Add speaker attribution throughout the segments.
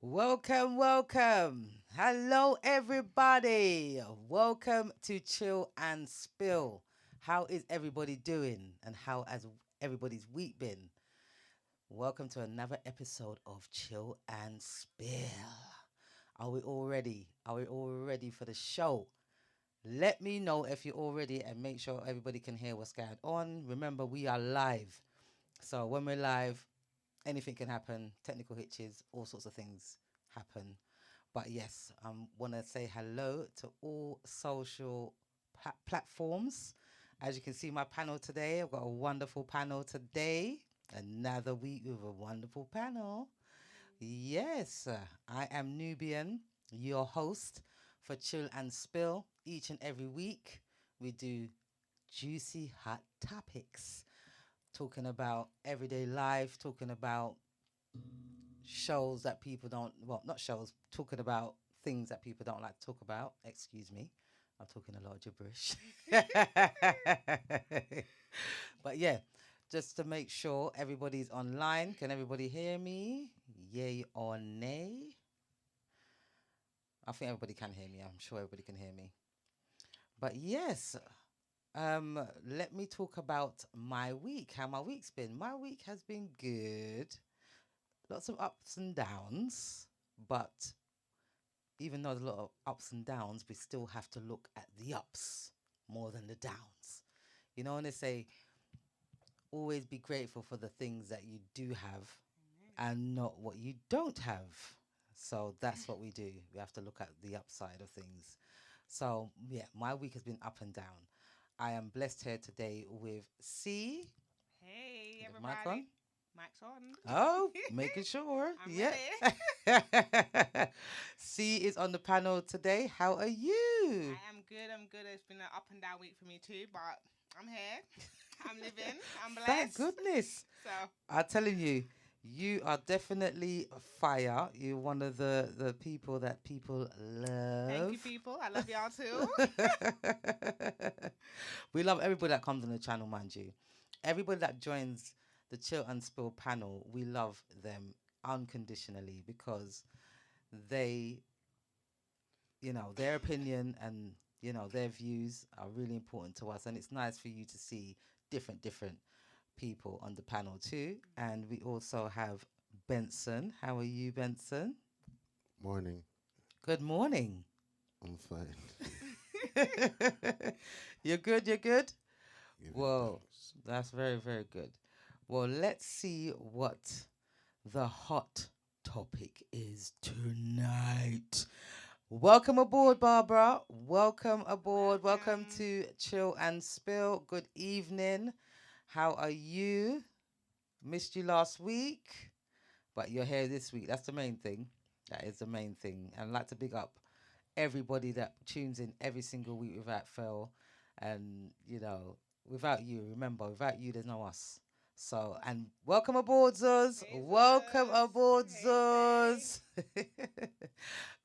Speaker 1: Welcome, welcome. Hello, everybody. Welcome to Chill and Spill. How is everybody doing? And how has everybody's week been? Welcome to another episode of Chill and Spill. Are we all ready? Are we all ready for the show? Let me know if you're all ready and make sure everybody can hear what's going on. Remember, we are live. So when we're live, anything can happen. Technical hitches, all sorts of things happen. But yes, I want to say hello to all social platforms. As you can see, my panel today, I've got a wonderful panel today. Another week with a wonderful panel. Yes, I am Nubian, your host for Chill and Spill. Each and every week, we do juicy, hot topics, talking about everyday life, talking about shows that people don't, well, not shows, talking about things that people don't like to talk about. Excuse me. I'm talking a lot of gibberish. But yeah, just to make sure everybody's online. Can everybody hear me? Yay or nay? I think everybody can hear me. I'm sure everybody can hear me. But yes, let me talk about my week. How my week's been. My week has been good. Lots of ups and downs, but even though there's a lot of ups and downs, we still have to look at the ups more than the downs. You know, and they say always be grateful for the things that you do have and not what you don't have. So that's what we do. We have to look at the upside of things. So, yeah, my week has been up and down. I am blessed here today with C.
Speaker 2: Hey
Speaker 1: Is the mic on?
Speaker 2: everybody, Mike's on.
Speaker 1: Oh, making sure.
Speaker 2: I'm
Speaker 1: Yeah.
Speaker 2: ready.
Speaker 1: C is on the panel today. How are you?
Speaker 2: I am good. I'm good. It's been an up and down week for me too, but I'm here. I'm living. I'm
Speaker 1: Thank
Speaker 2: blessed.
Speaker 1: goodness.
Speaker 2: So
Speaker 1: I'm telling you, you are definitely fire. You're one of the people that people
Speaker 2: thank you,
Speaker 1: love.
Speaker 2: people. I love y'all too.
Speaker 1: We love everybody that comes on the channel, mind you. Everybody that joins the Chill and Spill panel, we love them unconditionally because they, their opinion and their views are really important to us, and it's nice for you to see different people on the panel too. And we also have Benson. How are you, Benson?
Speaker 3: Morning.
Speaker 1: Good morning.
Speaker 3: I'm fine.
Speaker 1: You're good. You're good.
Speaker 3: Giving
Speaker 1: Well,
Speaker 3: thanks.
Speaker 1: that's very good. Well, let's see what the hot topic is tonight. Welcome aboard, Barbara. Welcome aboard. Welcome
Speaker 2: Welcome.
Speaker 1: to Chill and Spill. Good evening. How are you? Missed you last week, but you're here this week. That's the main thing. That is the main thing. And I'd like to big up everybody that tunes in every single week without fail. And, without you, remember, without you, there's no us. So, and welcome aboard, Zuz.
Speaker 2: Hey
Speaker 1: Welcome
Speaker 2: Zuz.
Speaker 1: aboard,
Speaker 2: Hey Faye.
Speaker 1: Zuz.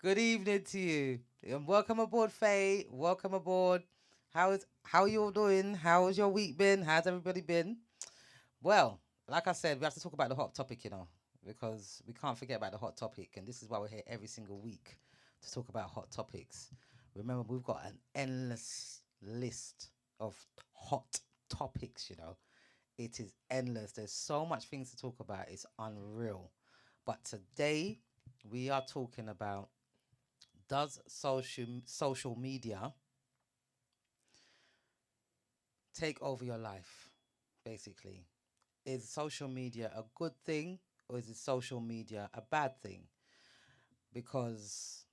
Speaker 1: Good evening to you. And welcome aboard, Faye. Welcome aboard. How you all doing? How's your week been? How's everybody been? Well, like I said, we have to talk about the hot topic, because we can't forget about the hot topic, and this is why we're here every single week to talk about hot topics. Remember, we've got an endless list of hot topics, It is endless. There's so much things to talk about. It's unreal. But today we are talking about, does social media take over your life? Basically, is social media a good thing or is it social media a bad thing? Because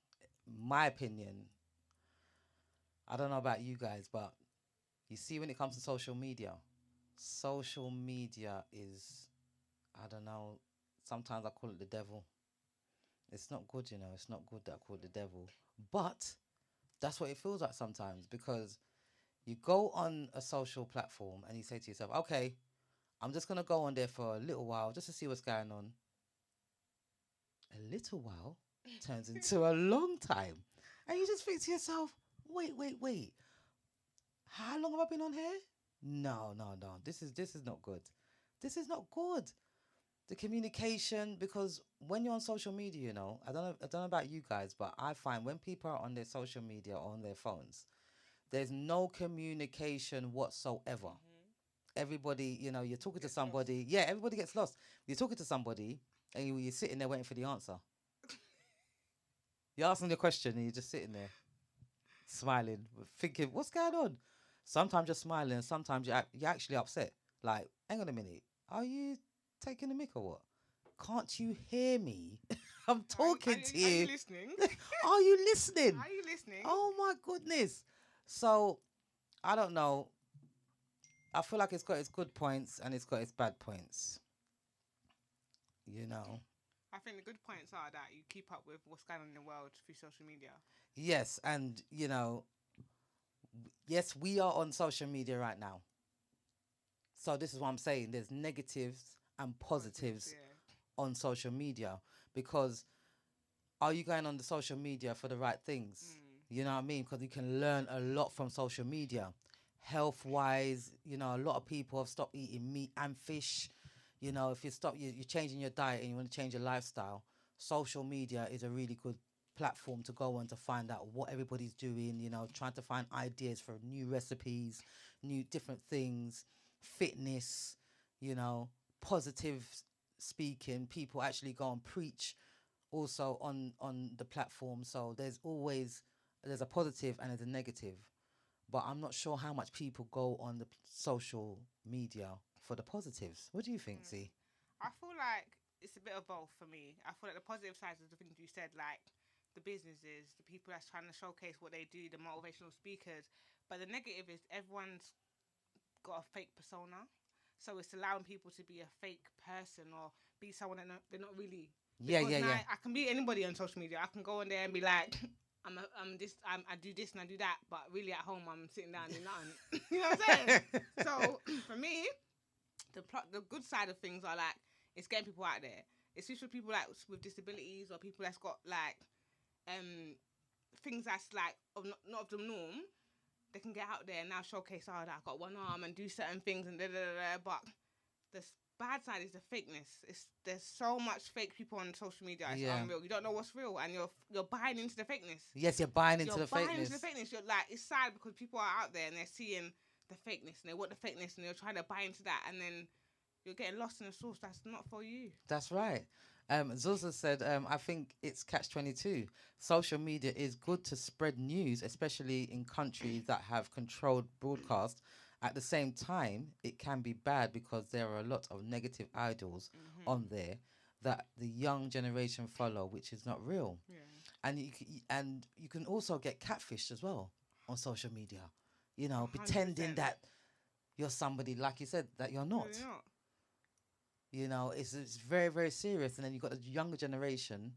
Speaker 1: my opinion, I don't know about you guys, but you see, when it comes to social media is, I don't know, sometimes I call it the devil. It's not good, it's not good that I call it the devil. But that's what it feels like sometimes, because you go on a social platform and you say to yourself, okay, I'm just going to go on there for a little while just to see what's going on. A little while turns into a long time. And you just think to yourself, wait. How long have I been on here? No. This is not good. This is not good. the communication, because when you're on social media, I don't know about you guys, but I find when people are on their social media or on their phones, there's no communication whatsoever. Everybody, you're talking to
Speaker 2: Gets lost.
Speaker 1: somebody. Yeah, everybody gets lost. You're talking to somebody and you're sitting there waiting for the answer. You're asking the question and you're just sitting there smiling, thinking, what's going on? Sometimes you're smiling, sometimes you're actually upset. Like, hang on a minute, are you taking the mick or what? Can't you hear me? I'm talking to
Speaker 2: Are
Speaker 1: you.
Speaker 2: you listening?
Speaker 1: Are you listening?
Speaker 2: Are you listening?
Speaker 1: Oh my goodness. So, I don't know. I feel like it's got its good points and it's got its bad points. You know.
Speaker 2: I think the good points are that you keep up with what's going on in the world through social media.
Speaker 1: Yes, and yes, we are on social media right now. So this is what I'm saying. There's negatives and positives
Speaker 2: Yeah.
Speaker 1: on social media, because are you going on the social media for the right things? You know what I mean? Because you can learn a lot from social media. Health wise, a lot of people have stopped eating meat and fish. If you're changing your diet and you want to change your lifestyle, social media is a really good platform to go on to find out what everybody's doing, trying to find ideas for new recipes, new different things, fitness, you know, positive speaking. People actually go and preach also on the platform. So there's a positive and there's a negative. But I'm not sure how much people go on the social media for the positives. What do you think, Z?
Speaker 2: I feel like it's a bit of both for me. I feel like the positive sides is the things you said, like the businesses, the people that's trying to showcase what they do, the motivational speakers. But the negative is everyone's got a fake persona. So it's allowing people to be a fake person or be someone that they're not really.
Speaker 1: Yeah,
Speaker 2: Because
Speaker 1: yeah,
Speaker 2: now
Speaker 1: yeah.
Speaker 2: I can be anybody on social media. I can go on there and be like, I do this and I do that, but really at home I'm sitting down doing nothing. You know what I'm saying? So for me, the good side of things are like it's getting people out there. Especially people like with disabilities or people that's got like things that's like not of the norm. They can get out there and now showcase, oh, that I've got one arm and do certain things and da da da da. But the bad side is the fakeness. There's so much fake people on social media. It's
Speaker 1: Yeah.
Speaker 2: unreal. You don't know what's real, and you're buying into the fakeness.
Speaker 1: Yes, you're buying into
Speaker 2: You're
Speaker 1: the
Speaker 2: buying
Speaker 1: fakeness.
Speaker 2: into the fakeness. You're like, it's sad because people are out there and they're seeing the fakeness and they want the fakeness and you're trying to buy into that, and then you're getting lost in a source that's not for you.
Speaker 1: That's right. Zuza said, I think it's catch 22. Social media is good to spread news, especially in countries that have controlled broadcast. At the same time, it can be bad because there are a lot of negative idols on there that the young generation follow, which is not real.
Speaker 2: Yeah.
Speaker 1: And you can also get catfished as well on social media.
Speaker 2: 100%.
Speaker 1: Pretending that you're somebody, like you said, that you're not.
Speaker 2: You're not.
Speaker 1: It's very, very serious. And then you've got the younger generation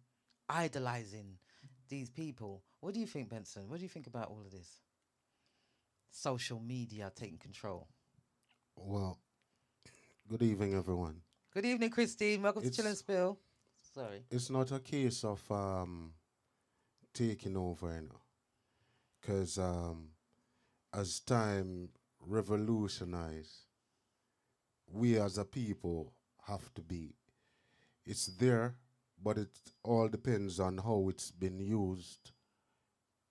Speaker 1: idolizing these people. What do you think, Benson? What do you think about all of this? Social media taking control.
Speaker 3: Well, good evening, everyone.
Speaker 1: Good evening, Christine. Welcome to
Speaker 3: It's-
Speaker 1: Chill and Spill. Sorry.
Speaker 3: It's not a case of taking over, because as time revolutionize, we as a people have to be. It's there, but it all depends on how it's been used,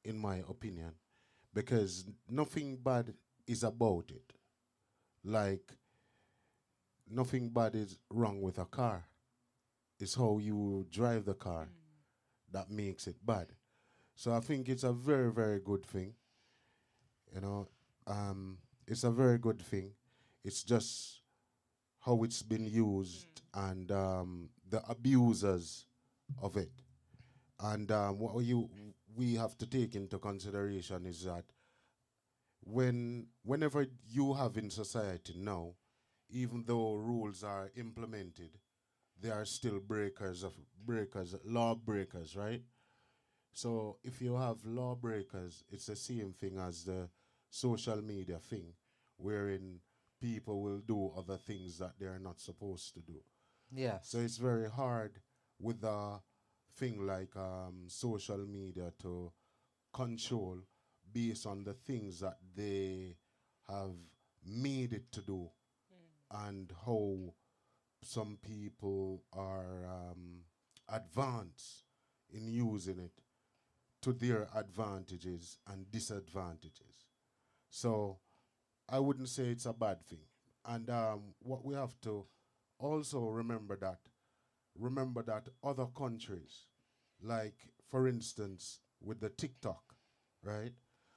Speaker 3: in my opinion, because nothing bad is about it. Like, nothing bad is wrong with a car. It's how you drive the car that makes it bad. So I think it's a very, very good thing. You know, it's a very good thing. It's just how it's been used and the abusers of it. And we have to take into consideration is that whenever you have in society now, even though rules are implemented, there are still law breakers, right? So if you have lawbreakers, it's the same thing as the social media thing, wherein people will do other things that they're not supposed to do.
Speaker 1: Yes.
Speaker 3: So it's very hard with a thing like social media to control based on the things that they have made it to do and how some people are advanced in using it to their advantages and disadvantages. So I wouldn't say it's a bad thing. And what we have to also remember that other countries, like for instance with the TikTok, right?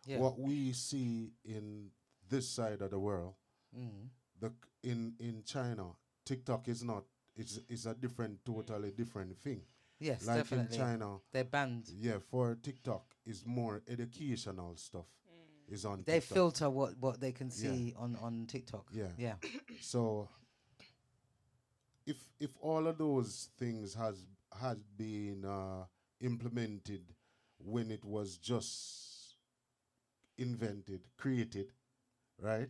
Speaker 1: Yeah.
Speaker 3: What we see in this side of the world,
Speaker 1: Mm.
Speaker 3: in China, TikTok is not. It's a different, totally different thing.
Speaker 1: Yes,
Speaker 3: Like in
Speaker 1: definitely.
Speaker 3: China,
Speaker 1: They're banned.
Speaker 3: yeah, for TikTok is more educational stuff is on
Speaker 1: They
Speaker 3: TikTok.
Speaker 1: filter what they can
Speaker 3: Yeah,
Speaker 1: see on TikTok.
Speaker 3: yeah.
Speaker 1: Yeah.
Speaker 3: So if all of those things has been implemented when it was just invented, created, right?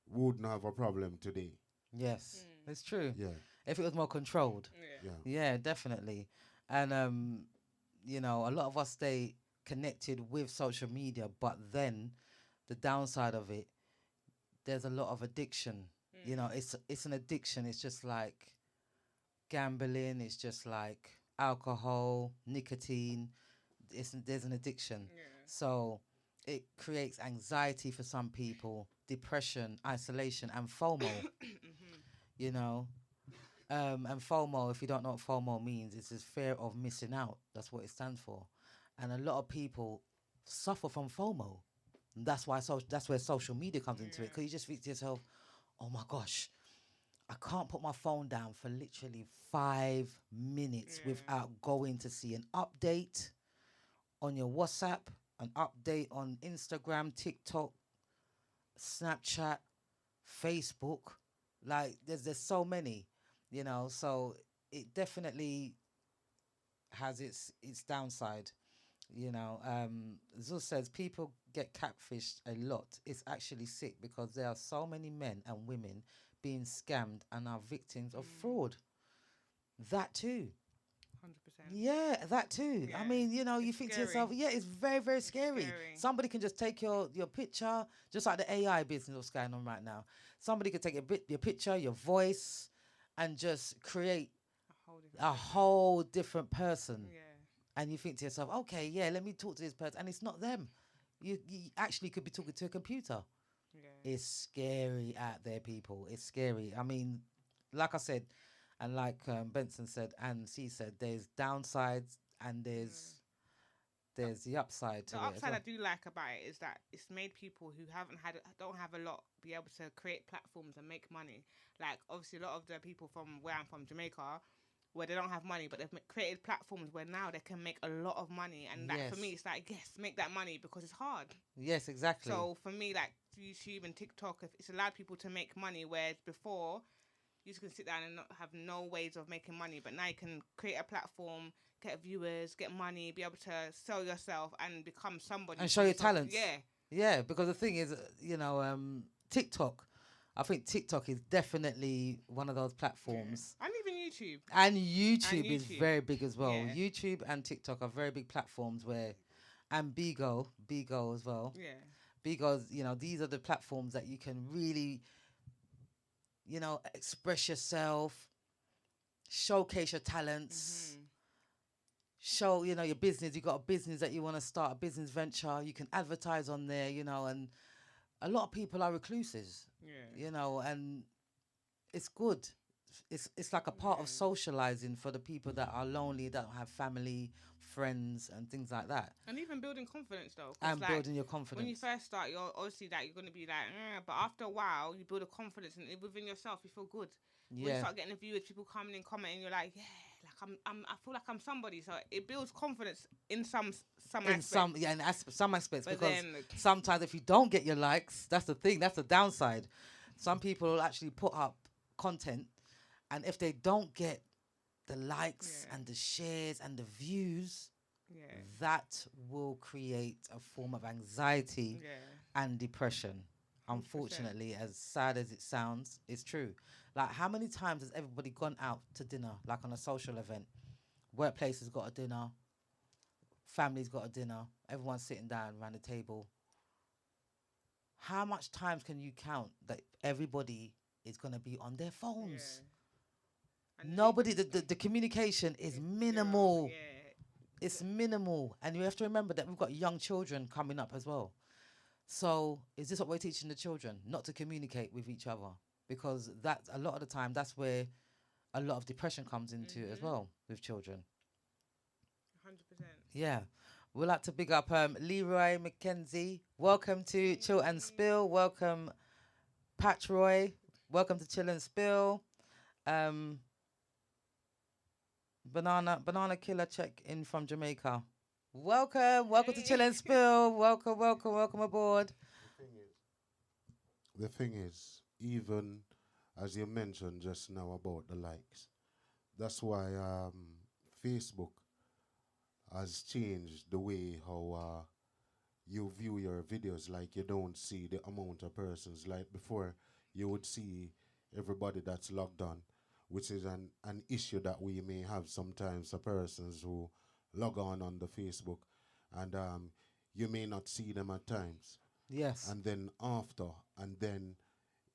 Speaker 3: We wouldn't have a problem today.
Speaker 1: Yes. It's true.
Speaker 3: Yeah,
Speaker 1: If it was more controlled.
Speaker 2: Yeah.
Speaker 3: yeah,
Speaker 1: Yeah, definitely. And you know, a lot of us stay connected with social media, but then the downside of it, there's a lot of addiction. You know, it's an addiction. It's just like gambling, it's just like alcohol, nicotine. There's an addiction.
Speaker 2: Yeah.
Speaker 1: So it creates anxiety for some people, depression, isolation, and FOMO. You know, and FOMO, if you don't know what FOMO means, it's this fear of missing out. That's what it stands for. And a lot of people suffer from FOMO. And that's where social media comes into it. Because you just think to yourself, oh my gosh, I can't put my phone down for literally 5 minutes without going to see an update on your WhatsApp, an update on Instagram, TikTok, Snapchat, Facebook. Like there's so many, you know. So it definitely has its downside. You know, Zul says people get catfished a lot. It's actually sick because there are so many men and women being scammed and are victims of fraud. That too.
Speaker 2: 100%.
Speaker 1: Yeah, that too. I
Speaker 2: Yeah.
Speaker 1: mean, you know, you
Speaker 2: It's
Speaker 1: think to
Speaker 2: scary.
Speaker 1: yourself, yeah, it's very, very scary.
Speaker 2: scary.
Speaker 1: Somebody can just take your picture, just like the AI business that's going on right now. Somebody could take your picture, your voice, and just create
Speaker 2: A whole different.
Speaker 1: a whole different person.
Speaker 2: Yeah.
Speaker 1: And you think to yourself, okay, yeah, let me talk to this person, and it's not them. You actually could be talking to a computer.
Speaker 2: Yeah.
Speaker 1: It's scary out there, people. It's scary. I mean, like I said, and like Benson said, and C said, there's downsides and there's the upside to
Speaker 2: The
Speaker 1: it. as
Speaker 2: upside
Speaker 1: well.
Speaker 2: I do like about it is that it's made people who don't have a lot be able to create platforms and make money. Like obviously a lot of the people from where I'm from, Jamaica, where they don't have money, but they've created platforms where now they can make a lot of money. And like for
Speaker 1: Yes.
Speaker 2: me, it's like yes, make that money because it's hard.
Speaker 1: Yes, exactly.
Speaker 2: So for me, like YouTube and TikTok, it's allowed people to make money. Whereas before, you just can sit down and not have no ways of making money. But now you can create a platform, get viewers, get money, be able to sell yourself and become somebody.
Speaker 1: And show your
Speaker 2: So,
Speaker 1: talents.
Speaker 2: Yeah.
Speaker 1: Yeah, because the thing is, you know, TikTok. I think TikTok is definitely one of those platforms.
Speaker 2: And even YouTube.
Speaker 1: And YouTube is
Speaker 2: YouTube.
Speaker 1: very big as well.
Speaker 2: Yeah.
Speaker 1: YouTube and TikTok are very big platforms where, and Bigo as well.
Speaker 2: Yeah.
Speaker 1: Because, you know, these are the platforms that you can really, you know, express yourself, showcase your talents, show, you know, your business. You got a business that you want to start, a business venture. You can advertise on there, you know, and a lot of people are recluses,
Speaker 2: Yeah.
Speaker 1: you know, and it's good. It's like a part of socializing for the people that are lonely, that don't have family, friends, and things like that,
Speaker 2: And even building confidence though. 'cause
Speaker 1: and
Speaker 2: like,
Speaker 1: building your
Speaker 2: when you
Speaker 1: confidence.
Speaker 2: first start, you're obviously like you're gonna be like, but after a while, you build a confidence and within yourself, you feel good. When you
Speaker 1: Yeah,
Speaker 2: start getting the viewers, people coming in, commenting, you're like, yeah, like I feel like I'm somebody. So it builds confidence in some
Speaker 1: in
Speaker 2: aspects.
Speaker 1: some some aspects,
Speaker 2: But
Speaker 1: because
Speaker 2: then,
Speaker 1: sometimes if you don't get your likes, that's the thing. That's the downside. Some people will actually put up content, and if they don't get the likes
Speaker 2: Yeah.
Speaker 1: and the shares and the views,
Speaker 2: yeah,
Speaker 1: that will create a form of anxiety
Speaker 2: yeah,
Speaker 1: and depression.
Speaker 2: 100%.
Speaker 1: Unfortunately, as sad as it sounds, it's true. Like, how many times has everybody gone out to dinner, like on a social event? Workplace has got a dinner, family's got a dinner, everyone's sitting down around the table. How much times can you count that everybody is going to be on their phones?
Speaker 2: And
Speaker 1: Nobody, the communication is
Speaker 2: it's
Speaker 1: minimal.
Speaker 2: zero, yeah.
Speaker 1: It's minimal. And you have to remember that we've got young children coming up as well. So is this what we're teaching the children? Not to communicate with each other. Because that's a lot of the time that's where a lot of depression comes into as well with children.
Speaker 2: 100%.
Speaker 1: Yeah. We'd like to big up Leroy McKenzie. Welcome to Chill and Spill. Welcome Pat Roy. Welcome to Chill and Spill. Banana Killer check in from Jamaica. Welcome to Chill and Spill. Welcome aboard.
Speaker 3: The thing is, even as you mentioned just now about the likes, that's why Facebook has changed the way how you view your videos. Like you don't see the amount of persons. Like before, you would see everybody that's logged on, which is an issue that we may have sometimes for persons who log on the Facebook, and you may not see them at times.
Speaker 1: Yes.
Speaker 3: And then after, and then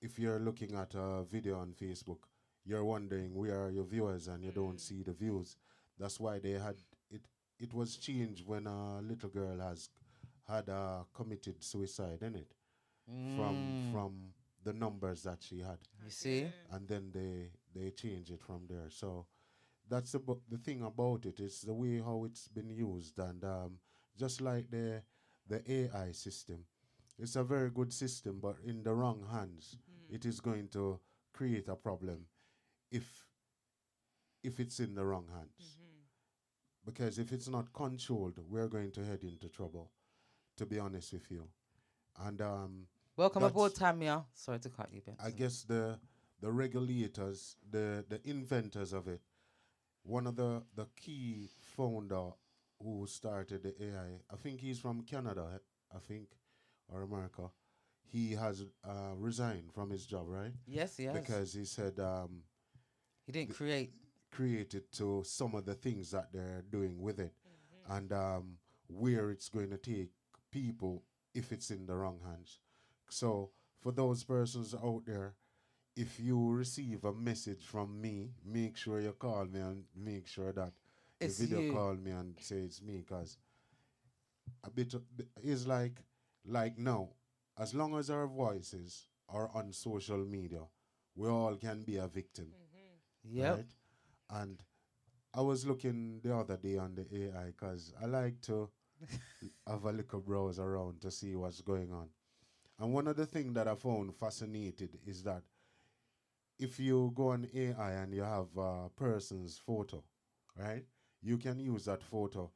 Speaker 3: if you're looking at a video on Facebook, you're wondering where are your viewers, and you don't see the views. That's why they had it. It was changed when a little girl has had committed suicide, in it, from the numbers that she had,
Speaker 1: You see?
Speaker 3: and then they change it from there. So that's the thing about it is the way how it's been used, and just like the AI system, it's a very good system, but in the wrong hands, it is going to create a problem if it's in the wrong hands. Because if it's not controlled, we're going to head into trouble, to be honest with you. And
Speaker 1: Welcome aboard,
Speaker 3: that's,
Speaker 1: Tamia. Sorry to cut you, Ben.
Speaker 3: I guess the regulators, the inventors of it, one of the key founder who started the AI, I think he's from Canada, I think, or America. He has resigned from his job, right?
Speaker 1: Yes, yes.
Speaker 3: Because he said
Speaker 1: He didn't create.
Speaker 3: created to some of the things that they're doing with it, and where it's going to take people if it's in the wrong hands. So for those persons out there, if you receive a message from me, make sure you call me and make sure that
Speaker 1: It's
Speaker 3: the video
Speaker 1: you.
Speaker 3: call me and say it's me, because a bit of, is like now, as long as our voices are on social media, we all can be a victim,
Speaker 1: Yep.
Speaker 3: right? And I was looking the other day on the AI because I like to have a little browse around to see what's going on. And one of the things that I found fascinated is that if you go on AI and you have a person's photo, right? You can use that photo.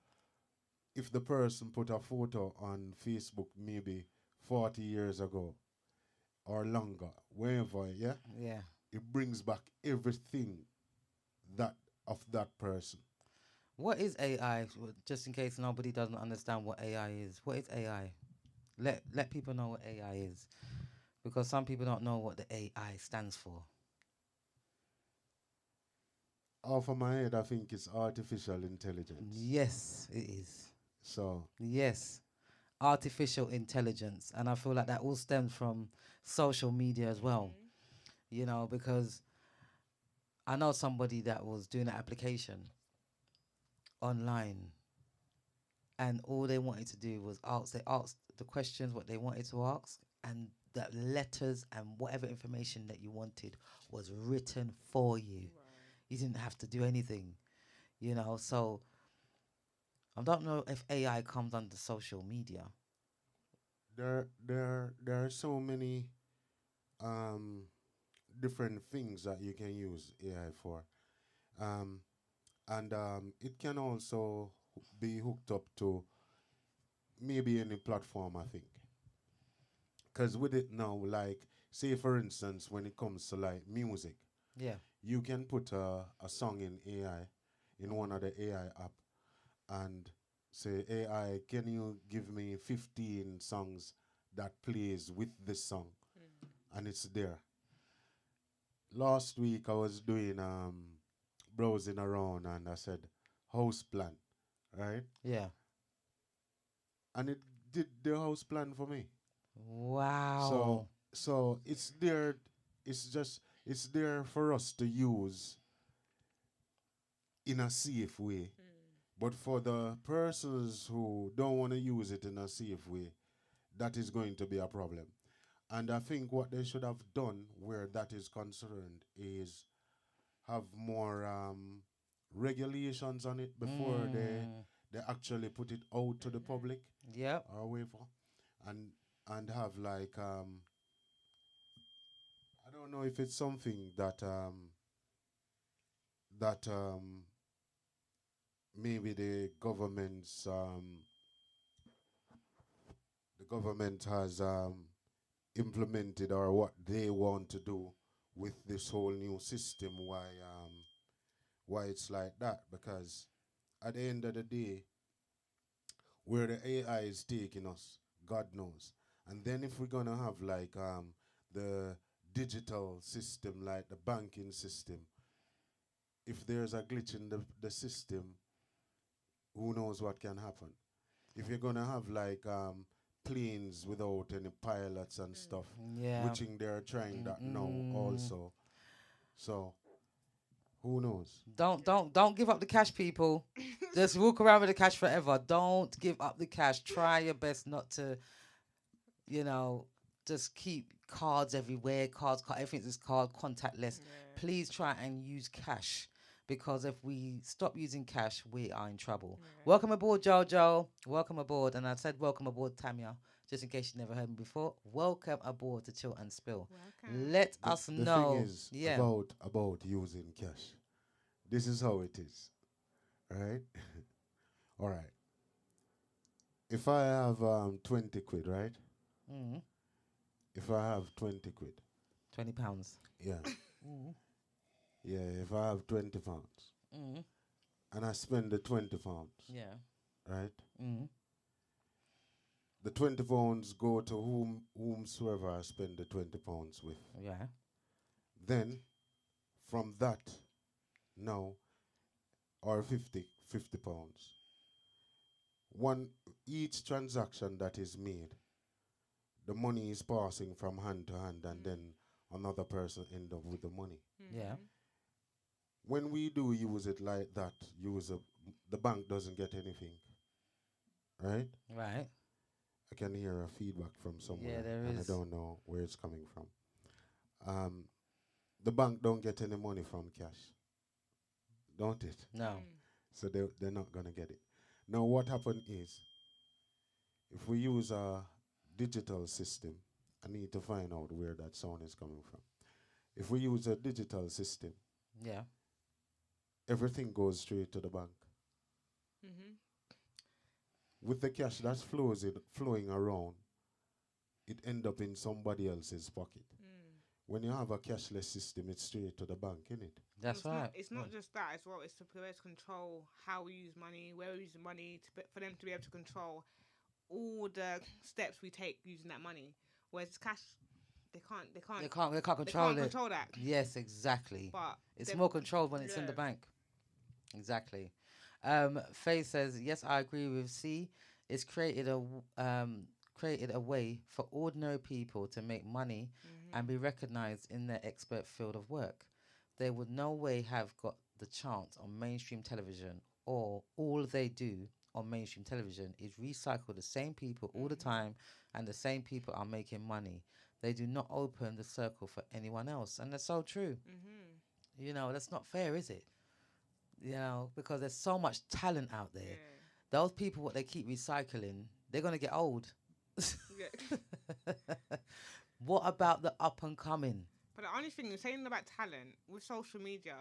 Speaker 3: If the person put a photo on Facebook maybe 40 years ago or longer, wherever, yeah,
Speaker 1: Yeah.
Speaker 3: it brings back everything that of that person.
Speaker 1: What is AI? Just in case nobody doesn't understand what AI is. What is AI? Let people know what AI is, because some people don't know what the AI stands for.
Speaker 3: Off of my head, I think it's artificial intelligence.
Speaker 1: Yes, it is.
Speaker 3: So
Speaker 1: Yes, artificial intelligence, and I feel like that all stems from social media as well. You know, because I know somebody that was doing an application online, and all they wanted to do was ask. They asked the questions what they wanted to ask, and the letters and whatever information that you wanted was written for you. You didn't have to do anything, you know. So I don't know if AI comes under social media.
Speaker 3: there are so many um, different things that you can use AI for, um, and it can also be hooked up to maybe any platform. I think, because with it now, like say for instance, when it comes to like music,
Speaker 1: Yeah.
Speaker 3: you can put a song in AI, in one of the AI app, and say, AI, can you give me 15 songs that plays with this song? And it's there. Last week I was doing browsing around and I said house plan, right?
Speaker 1: Yeah.
Speaker 3: And it did the house plan for me. So
Speaker 1: Wow.
Speaker 3: so it's there, it's just it's there for us to use in a safe way. But for the persons who don't want to use it in a safe way, that is going to be a problem. And I think what they should have done where that is concerned is have more regulations on it before they actually put it out to the public
Speaker 1: Yep.
Speaker 3: or whatever, and have like I don't know if it's something that that maybe the government has implemented or what they want to do with this whole new system, why it's like that, because at the end of the day, where the AI is taking us, God knows. And then if we're gonna have like the digital system, like the banking system, if there's a glitch in the system, who knows what can happen? If you're gonna have like planes without any pilots and stuff,
Speaker 1: Yeah.
Speaker 3: which they're trying that now also. So who knows?
Speaker 1: Don't give up the cash, people. Just walk around with the cash forever. Don't give up the cash. Try your best not to, you know, just keep cards everywhere. Everything's just card contactless. Please try and use cash, because if we stop using cash, we are in trouble. Welcome aboard, Jojo. Welcome aboard. And I said welcome aboard, Tamia, just in case you never heard me before. Welcome aboard to Chill and Spill. Let us
Speaker 3: The
Speaker 1: know.
Speaker 3: thing is about using cash. This is how it is. Right? All right. If I have 20 quid, right?
Speaker 1: Mm,
Speaker 3: If I have 20 quid.
Speaker 1: £20.
Speaker 3: Yeah.
Speaker 1: Mm,
Speaker 3: Yeah, if I have 20 pounds
Speaker 1: mm,
Speaker 3: and I spend the 20 pounds,
Speaker 1: yeah.
Speaker 3: right?
Speaker 1: Mm,
Speaker 3: The 20 pounds go to whomsoever I spend the 20 pounds with.
Speaker 1: yeah.
Speaker 3: Then from that now, or 50 pounds, one each transaction that is made, the money is passing from hand to hand, and then another person end up with the money.
Speaker 1: Yeah.
Speaker 3: When we do use it like that, the bank doesn't get anything, right?
Speaker 1: Right.
Speaker 3: I can hear a feedback from somewhere,
Speaker 1: Yeah, there
Speaker 3: and
Speaker 1: is.
Speaker 3: I don't know where it's coming from. The bank don't get any money from cash, don't it?
Speaker 1: No.
Speaker 3: So they're not gonna get it. Now what happened is, if we use a digital system, I need to find out where that sound is coming from. If we use a digital system,
Speaker 1: Yeah.
Speaker 3: everything goes straight to the bank. With the cash that's flowing around, it end up in somebody else's pocket. When you have a cashless system, it's straight to the bank, innit?
Speaker 1: That's
Speaker 2: it's
Speaker 1: right.
Speaker 2: Not, it's not just that as well. It's to be able to control how we use money, where we use the money, for them to be able to control all the steps we take using that money. Whereas cash, they can't
Speaker 1: They can't control it.
Speaker 2: control that.
Speaker 1: Yes, exactly.
Speaker 2: But
Speaker 1: It's more controlled when it's in the
Speaker 2: yeah.
Speaker 1: bank. Exactly. Faye says, yes, I agree with C. It's created a way for ordinary people to make money and be recognized in their expert field of work. They would no way have got the chance on mainstream television, or all they do on mainstream television is recycle the same people all the time, and the same people are making money. They do not open the circle for anyone else. And that's so true. You know, that's not fair, is it? You know, because there's so much talent out there. Those people, what they keep recycling, they're going to get old. What about the up and coming?
Speaker 2: But the only thing you're saying about talent with social media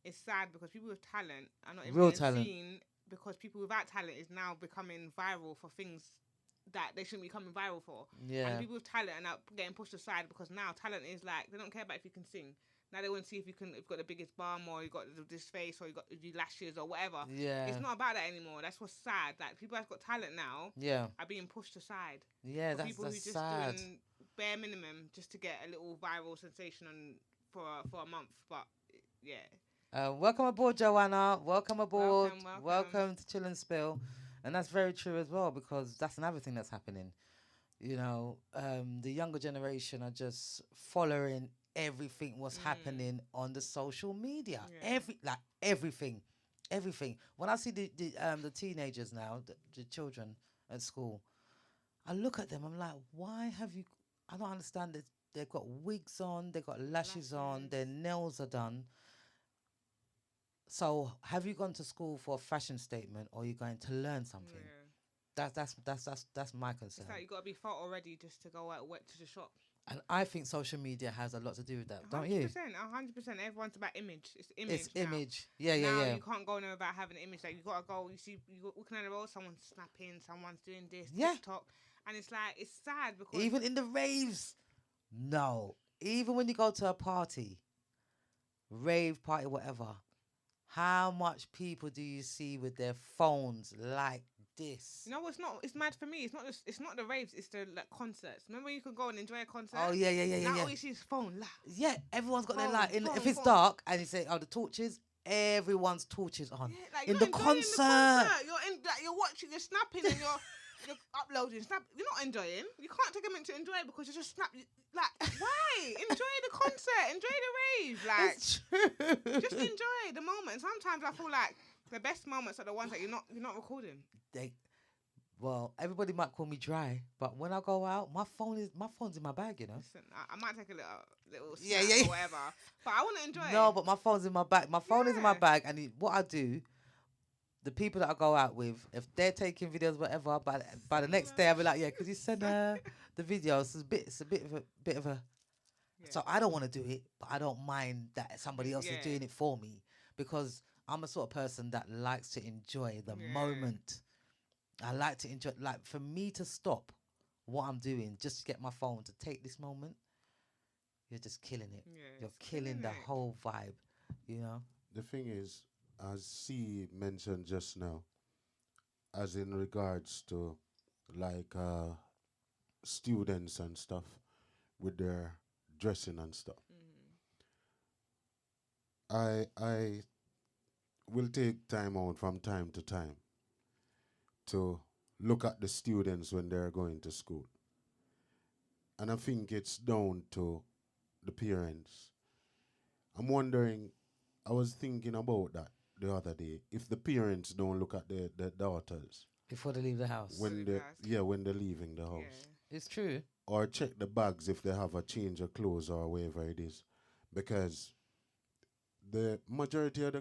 Speaker 2: is sad, because people with talent are not even
Speaker 1: Real
Speaker 2: getting
Speaker 1: talent.
Speaker 2: seen, because people without talent is now becoming viral for things that they shouldn't be coming viral for.
Speaker 1: Yeah.
Speaker 2: And people with talent are now getting pushed aside, because now talent is like, they don't care about if you can sing. Now they want to see if you've got the biggest bum, or you got this face, or you got the lashes, or whatever.
Speaker 1: Yeah.
Speaker 2: It's not about that anymore. That's what's sad. Like, people that's got talent now
Speaker 1: Yeah.
Speaker 2: are being pushed aside.
Speaker 1: Yeah,
Speaker 2: For people who
Speaker 1: that's
Speaker 2: just
Speaker 1: sad.
Speaker 2: doing bare minimum just to get a little viral sensation for a month. But yeah.
Speaker 1: Welcome aboard, Joanna. Welcome aboard.
Speaker 2: Welcome.
Speaker 1: To Chill and Spill. And that's very true as well, because that's another thing that's happening. You know, the younger generation are just following everything what's happening on the social media.
Speaker 2: Yeah.
Speaker 1: Everything. everything. When I see the teenagers now, the children at school, I look at them. I'm like, why have you? I don't understand it. They've got wigs on, they've got lashes on, their
Speaker 2: Lashes.
Speaker 1: nails are done. So, have you gone to school for a fashion statement, or are you going to learn something?
Speaker 2: Yeah.
Speaker 1: That's my
Speaker 2: It's
Speaker 1: concern.
Speaker 2: like you gotta be photo ready just to go out wet to the shop.
Speaker 1: And I think social media has a lot to do with that,
Speaker 2: A
Speaker 1: don't
Speaker 2: hundred
Speaker 1: you?
Speaker 2: percent, 100%. Everyone's about image. It's
Speaker 1: It's
Speaker 2: image now.
Speaker 1: image. Yeah, yeah,
Speaker 2: Now
Speaker 1: yeah.
Speaker 2: you can't go nowhere without having an image. Like you gotta go. You see, you walking on the road, someone's snapping, someone's doing this,
Speaker 1: Yeah.
Speaker 2: TikTok, and it's like it's sad because
Speaker 1: Even in the raves. No. Even when you go to a party, rave party, whatever, how much people do you see with their phones like this?
Speaker 2: you know what's not. It's mad for me. It's not just. It's not the raves. It's the like concerts. Remember you could go and enjoy a concert.
Speaker 1: Oh, yeah, yeah, yeah, yeah,
Speaker 2: Now
Speaker 1: yeah.
Speaker 2: all you see is phone. La.
Speaker 1: Yeah, everyone's got their
Speaker 2: Phone,
Speaker 1: light. If
Speaker 2: phone,
Speaker 1: it's
Speaker 2: phone.
Speaker 1: dark and you say, oh, the torches, everyone's torches on.
Speaker 2: Yeah, like
Speaker 1: In
Speaker 2: you're
Speaker 1: the
Speaker 2: enjoying
Speaker 1: concert.
Speaker 2: the concert. You're in. Like, you're watching. You're snapping and you're uploading. Snap. You're not enjoying. You can't take a minute to enjoy it because you just snap. Like why? Enjoy the concert. Enjoy the rave. Like
Speaker 1: It's true.
Speaker 2: just enjoy the moment. Sometimes I feel like the best moments are the ones that you're not recording.
Speaker 1: They, well, everybody might call me dry, but when I go out, my phone's in my bag, you know.
Speaker 2: Listen, I might take a little
Speaker 1: Yeah,
Speaker 2: snap
Speaker 1: yeah, yeah.
Speaker 2: or whatever, but I want to enjoy
Speaker 1: No,
Speaker 2: it.
Speaker 1: but my phone's in my bag. My phone is in my
Speaker 2: Yeah.
Speaker 1: bag, and what I do, the people that I go out with, if they're taking videos, whatever, by the next day, I'll be like, yeah, could you send the videos? It's a bit of a.
Speaker 2: Yeah.
Speaker 1: So I don't want to do it, but I don't mind that somebody else is
Speaker 2: Yeah.
Speaker 1: doing it for me because I'm a sort of person that likes to enjoy the
Speaker 2: Yeah.
Speaker 1: moment. I like to enjoy, like for me to stop what I'm doing just to get my phone to take this moment. You're just killing it.
Speaker 2: Yeah,
Speaker 1: You're
Speaker 2: it's
Speaker 1: killing the
Speaker 2: it.
Speaker 1: whole vibe, you know.
Speaker 3: The thing is, as C mentioned just now, as in regards to like students and stuff with their dressing and stuff, I will take time out from time to time to look at the students when they're going to school. And I think it's down to the parents. I'm wondering, I was thinking about that the other day. If the parents don't look at their daughters
Speaker 1: Before they leave the house.
Speaker 3: when
Speaker 2: Really
Speaker 3: they
Speaker 2: fast.
Speaker 3: when they're leaving the house,
Speaker 2: Yeah.
Speaker 1: It's true.
Speaker 3: or check the bags if they have a change of clothes or whatever it is, because the majority of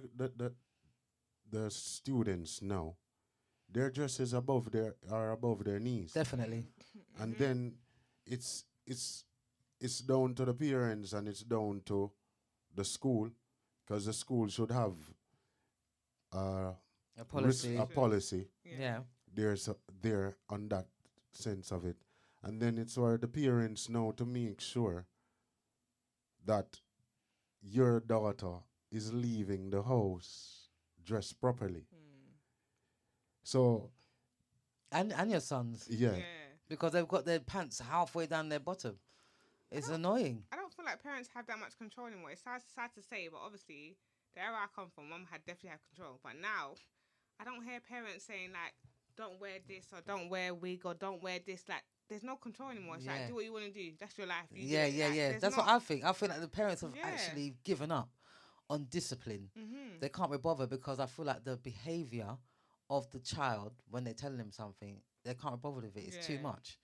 Speaker 3: the students now, their dresses are above their knees,
Speaker 1: Definitely.
Speaker 3: and then it's down to the parents and it's down to the school, because the school should have uh,
Speaker 1: A policy.
Speaker 3: a policy
Speaker 1: Yeah.
Speaker 3: there on that sense of it, and then it's for the parents now to make sure that your daughter is leaving the house dressed properly. So
Speaker 1: And your sons.
Speaker 3: yeah,
Speaker 2: Yeah.
Speaker 1: Because they've got their pants halfway down their bottom. It's annoying.
Speaker 2: I don't feel like parents have that much control anymore. It's sad to say, but obviously, the era I come from, mum had definitely had control. But now, I don't hear parents saying like, "Don't wear this" or "Don't wear a wig" or "Don't wear this." Like, there's no control anymore. It's
Speaker 1: Yeah.
Speaker 2: like, do what you want to do. That's your life. You do
Speaker 1: Yeah,
Speaker 2: it.
Speaker 1: yeah,
Speaker 2: Like,
Speaker 1: yeah.
Speaker 2: there's
Speaker 1: That's
Speaker 2: not-
Speaker 1: what I think. I think that the parents have
Speaker 2: Yeah.
Speaker 1: actually given up on discipline.
Speaker 2: Mhm.
Speaker 1: They can't be bothered because I feel like the behavior of the child when they're telling them something, they can't be bothered with it. It's too
Speaker 2: Yeah.
Speaker 1: much.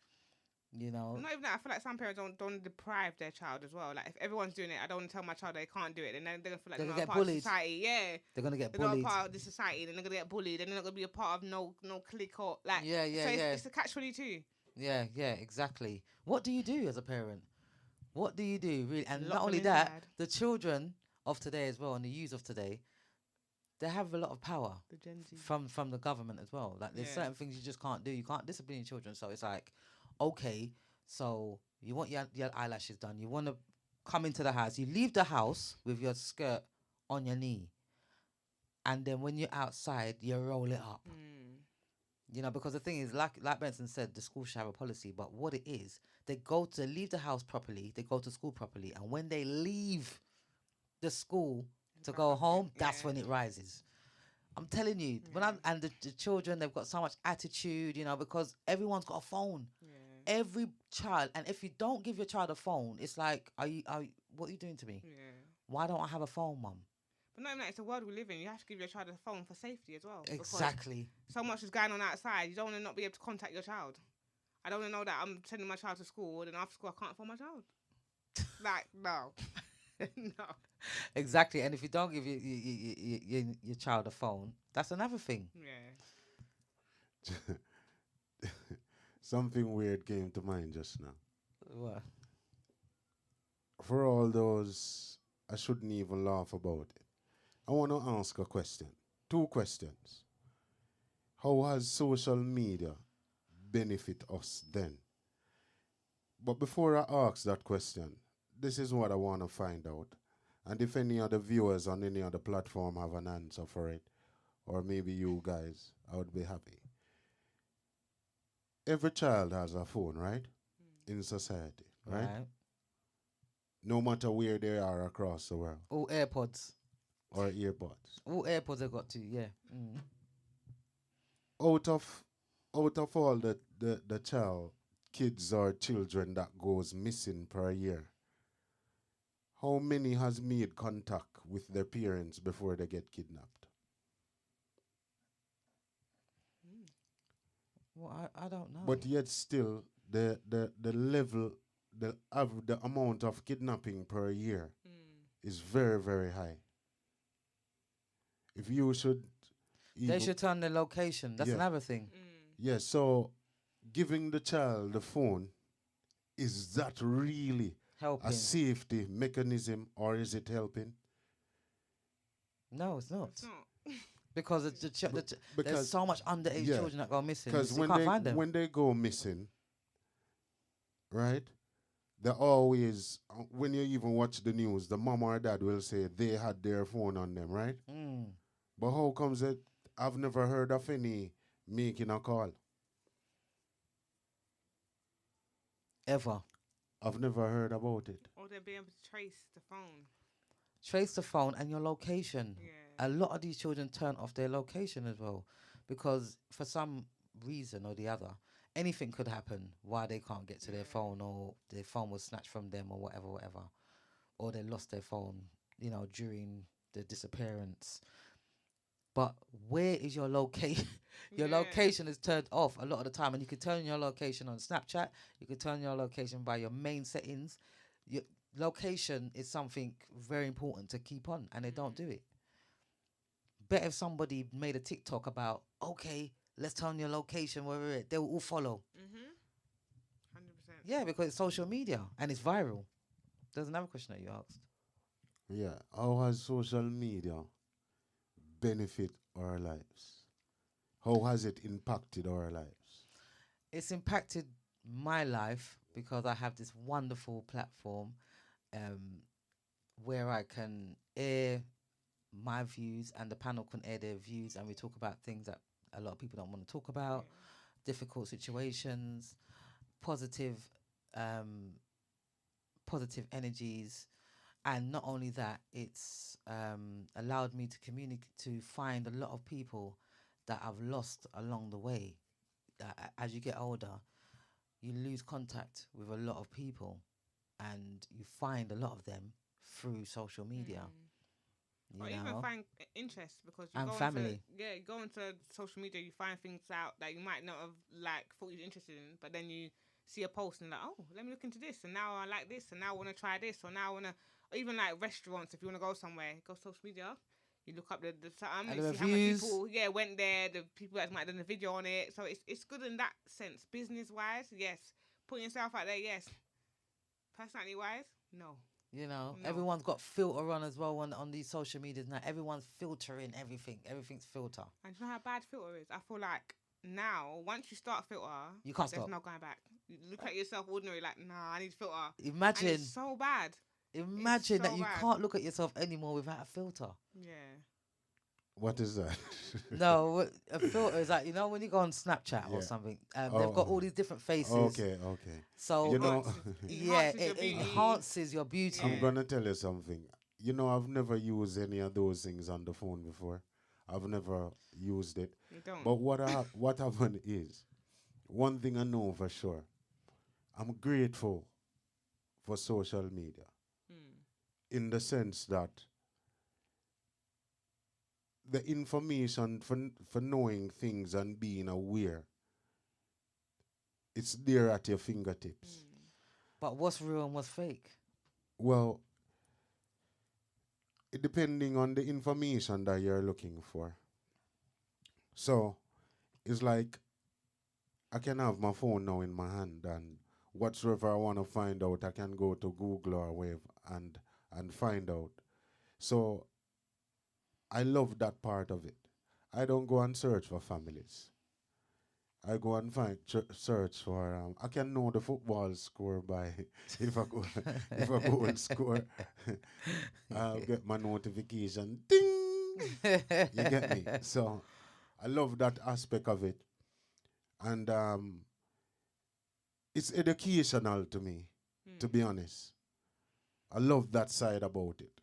Speaker 1: You know.
Speaker 2: Not even that. I feel like some parents don't deprive their child as well. Like if everyone's doing it, I don't want to tell my child they can't do it, and then they're gonna feel like
Speaker 1: They're
Speaker 2: they're
Speaker 1: gonna
Speaker 2: not
Speaker 1: get
Speaker 2: a part
Speaker 1: bullied.
Speaker 2: of society. Yeah,
Speaker 1: They're gonna get
Speaker 2: they're not a
Speaker 1: bullied.
Speaker 2: part of the society. Then they're gonna get bullied. And they're not gonna be a part of no clique or like.
Speaker 1: Yeah, yeah,
Speaker 2: so it's,
Speaker 1: yeah.
Speaker 2: it's a catch-22.
Speaker 1: Yeah, yeah, exactly. What do you do as a parent? What do you do, really? And
Speaker 2: Lock
Speaker 1: not
Speaker 2: them
Speaker 1: only that,
Speaker 2: inside.
Speaker 1: the children of today as well, and the youth of today, they have a lot of power
Speaker 2: The Gen Z.
Speaker 1: from the government as well. Like there's
Speaker 2: Yeah.
Speaker 1: certain things you just can't do. You can't discipline your children. So it's like, okay, so you want your eyelashes done. You want to come into the house. You leave the house with your skirt on your knee, and then when you're outside, you roll it up. You know, because the thing is, like Benson said, the school should have a policy. But what it is, they leave the house properly, they go to school properly, and when they leave the school to
Speaker 2: Back
Speaker 1: go
Speaker 2: up
Speaker 1: home,
Speaker 2: again,
Speaker 1: that's
Speaker 2: yeah.
Speaker 1: when it rises. I'm telling you, when
Speaker 2: Yeah.
Speaker 1: and the children, they've got so much attitude, you know, because everyone's got a phone.
Speaker 2: Yeah.
Speaker 1: Every child, and if you don't give your child a phone, it's like, what are you doing to me?
Speaker 2: Yeah.
Speaker 1: Why don't I have a phone, mum?
Speaker 2: But not even that, it's the world we live in. You have to give your child a phone for safety as well. because
Speaker 1: Exactly.
Speaker 2: So much is going on outside. You don't want to not be able to contact your child. I don't want to know that I'm sending my child to school and after school I can't phone my child. Like, no. No.
Speaker 1: Exactly. And if you don't give your child a phone, that's another thing.
Speaker 2: Yeah.
Speaker 3: Something weird came to mind just now.
Speaker 1: What?
Speaker 3: For all those, I shouldn't even laugh about it. I want to ask a question. Two questions. How has social media benefit us then? But before I ask that question, this is what I want to find out. And if any other viewers on any other platform have an answer for it, or maybe you guys, I would be happy. Every child has a phone, right? In society, right?
Speaker 1: Right.
Speaker 3: No matter where they are across the world,
Speaker 1: All AirPods.
Speaker 3: or earbuds.
Speaker 1: All AirPods I got to, yeah. Mm.
Speaker 3: Out of all the child kids or children that goes missing per year, how many has made contact with their parents before they get kidnapped?
Speaker 1: Well, I don't know.
Speaker 3: But yet still the level, the amount of kidnapping per year is very, very high. If you should
Speaker 1: They should turn their location. That's
Speaker 3: Yeah.
Speaker 1: another thing.
Speaker 3: Yeah, so giving the child the phone, is that really
Speaker 1: Helping.
Speaker 3: a safety mechanism, or is it helping?
Speaker 1: No, it's not.
Speaker 2: It's not.
Speaker 1: Because there's
Speaker 3: Because
Speaker 1: so much underage
Speaker 3: yeah,
Speaker 1: children that go missing.
Speaker 3: because
Speaker 1: You can't find them.
Speaker 3: when they go missing, right? They always, when you even watch the news, the mom or dad will say they had their phone on them, right?
Speaker 1: Mm.
Speaker 3: But how comes it? I've never heard of any making a call.
Speaker 1: Ever.
Speaker 3: I've never heard about it.
Speaker 2: Or they'll be able to trace the phone.
Speaker 1: Trace the phone and your location.
Speaker 2: Yeah.
Speaker 1: A lot of these children turn off their location as well, because for some reason or the other, anything could happen why they can't get to their phone, or their phone was snatched from them, or whatever, or they lost their phone, during the disappearance. But where is your location? Your
Speaker 2: Yeah.
Speaker 1: location is turned off a lot of the time, and you can turn your location on Snapchat. You can turn your location by your main settings. Your location is something very important to keep on, and they don't do it. Bet if somebody made a TikTok about, okay, let's turn your location, wherever they will all follow.
Speaker 2: 100%.
Speaker 1: Yeah, because it's social media and it's viral. There's another question that you asked.
Speaker 3: Yeah. How has social media benefit our lives? How has it impacted our lives?
Speaker 1: It's impacted my life because I have this wonderful platform where I can air my views and the panel can air their views, and we talk about things that a lot of people don't want to talk about, difficult situations, positive positive energies. And not only that, it's allowed me to communicate, to find a lot of people that I've lost along the way. As you get older, you lose contact with a lot of people, and you find a lot of them through social media.
Speaker 2: Or
Speaker 1: You
Speaker 2: even
Speaker 1: know,
Speaker 2: find interest, because you
Speaker 1: And
Speaker 2: go
Speaker 1: family.
Speaker 2: you go into social media, you find things out that you might not have thought you were interested in, but then you see a post and like, oh, let me look into this, and now I like this, and now I want to try this, or now I want to, or even like restaurants. If you want to go somewhere, go social media. You look up the time,
Speaker 1: And
Speaker 2: you
Speaker 1: the
Speaker 2: see how much
Speaker 1: reviews.
Speaker 2: people went there, the people that might have done the video on it. So it's good in that sense. Business wise, yes. Putting yourself out there, yes. Personality wise, no. No.
Speaker 1: Everyone's got filter on as well on these social medias now. Everyone's filtering everything. Everything's filter.
Speaker 2: And do you know how bad filter is? I feel like now, once you start filter,
Speaker 1: You can't
Speaker 2: there's
Speaker 1: stop.
Speaker 2: no going back. You look at yourself ordinary, like, nah, I need filter. And
Speaker 1: Imagine,
Speaker 2: it's so bad.
Speaker 1: imagine that
Speaker 2: so
Speaker 1: you
Speaker 2: bad.
Speaker 1: can't look at yourself anymore without a filter.
Speaker 2: Yeah.
Speaker 3: What is that?
Speaker 1: No, a filter is like, when you go on Snapchat
Speaker 3: Yeah.
Speaker 1: or something, they've got all these different faces.
Speaker 3: Okay.
Speaker 1: So
Speaker 3: You know,
Speaker 1: yeah,
Speaker 2: Enhances
Speaker 1: it
Speaker 2: your beauty.
Speaker 1: enhances your beauty.
Speaker 3: I'm gonna tell you something. I've never used any of those things on the phone before. I've never used it.
Speaker 2: You don't.
Speaker 3: But what happened is, one thing I know for sure, I'm grateful for social media, in the sense that the information for knowing things and being aware, it's there at your fingertips.
Speaker 1: But what's real and what's fake?
Speaker 3: Well, it depending on the information that you're looking for. So it's like I can have my phone now in my hand, and whatsoever I want to find out, I can go to Google or wherever and find out. So I love that part of it. I don't go and search for families. I go and search for. I can know the football score by if I go if I go and score. I'll get my notification. Ding. You get me? So I love that aspect of it, and it's educational to me. To be honest, I love that side about it.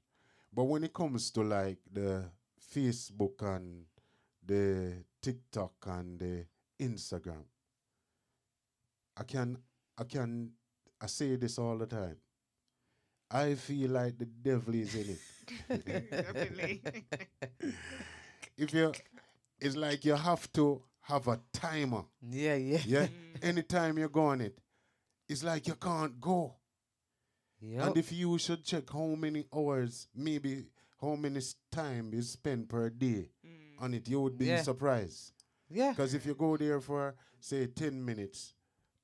Speaker 3: But when it comes to like the Facebook and the TikTok and the Instagram, I can I can I say this all the time. I feel like the devil is in it.
Speaker 2: Definitely.
Speaker 3: If you It's like you have to have a timer.
Speaker 1: Yeah, yeah.
Speaker 3: Yeah. Anytime you go on it, it's like you can't go.
Speaker 1: Yep.
Speaker 3: And if you should check how many hours, maybe how many time you spend per day on it, you would be
Speaker 1: Yeah.
Speaker 3: surprised.
Speaker 1: Yeah.
Speaker 3: Because if you go there for, say, 10 minutes,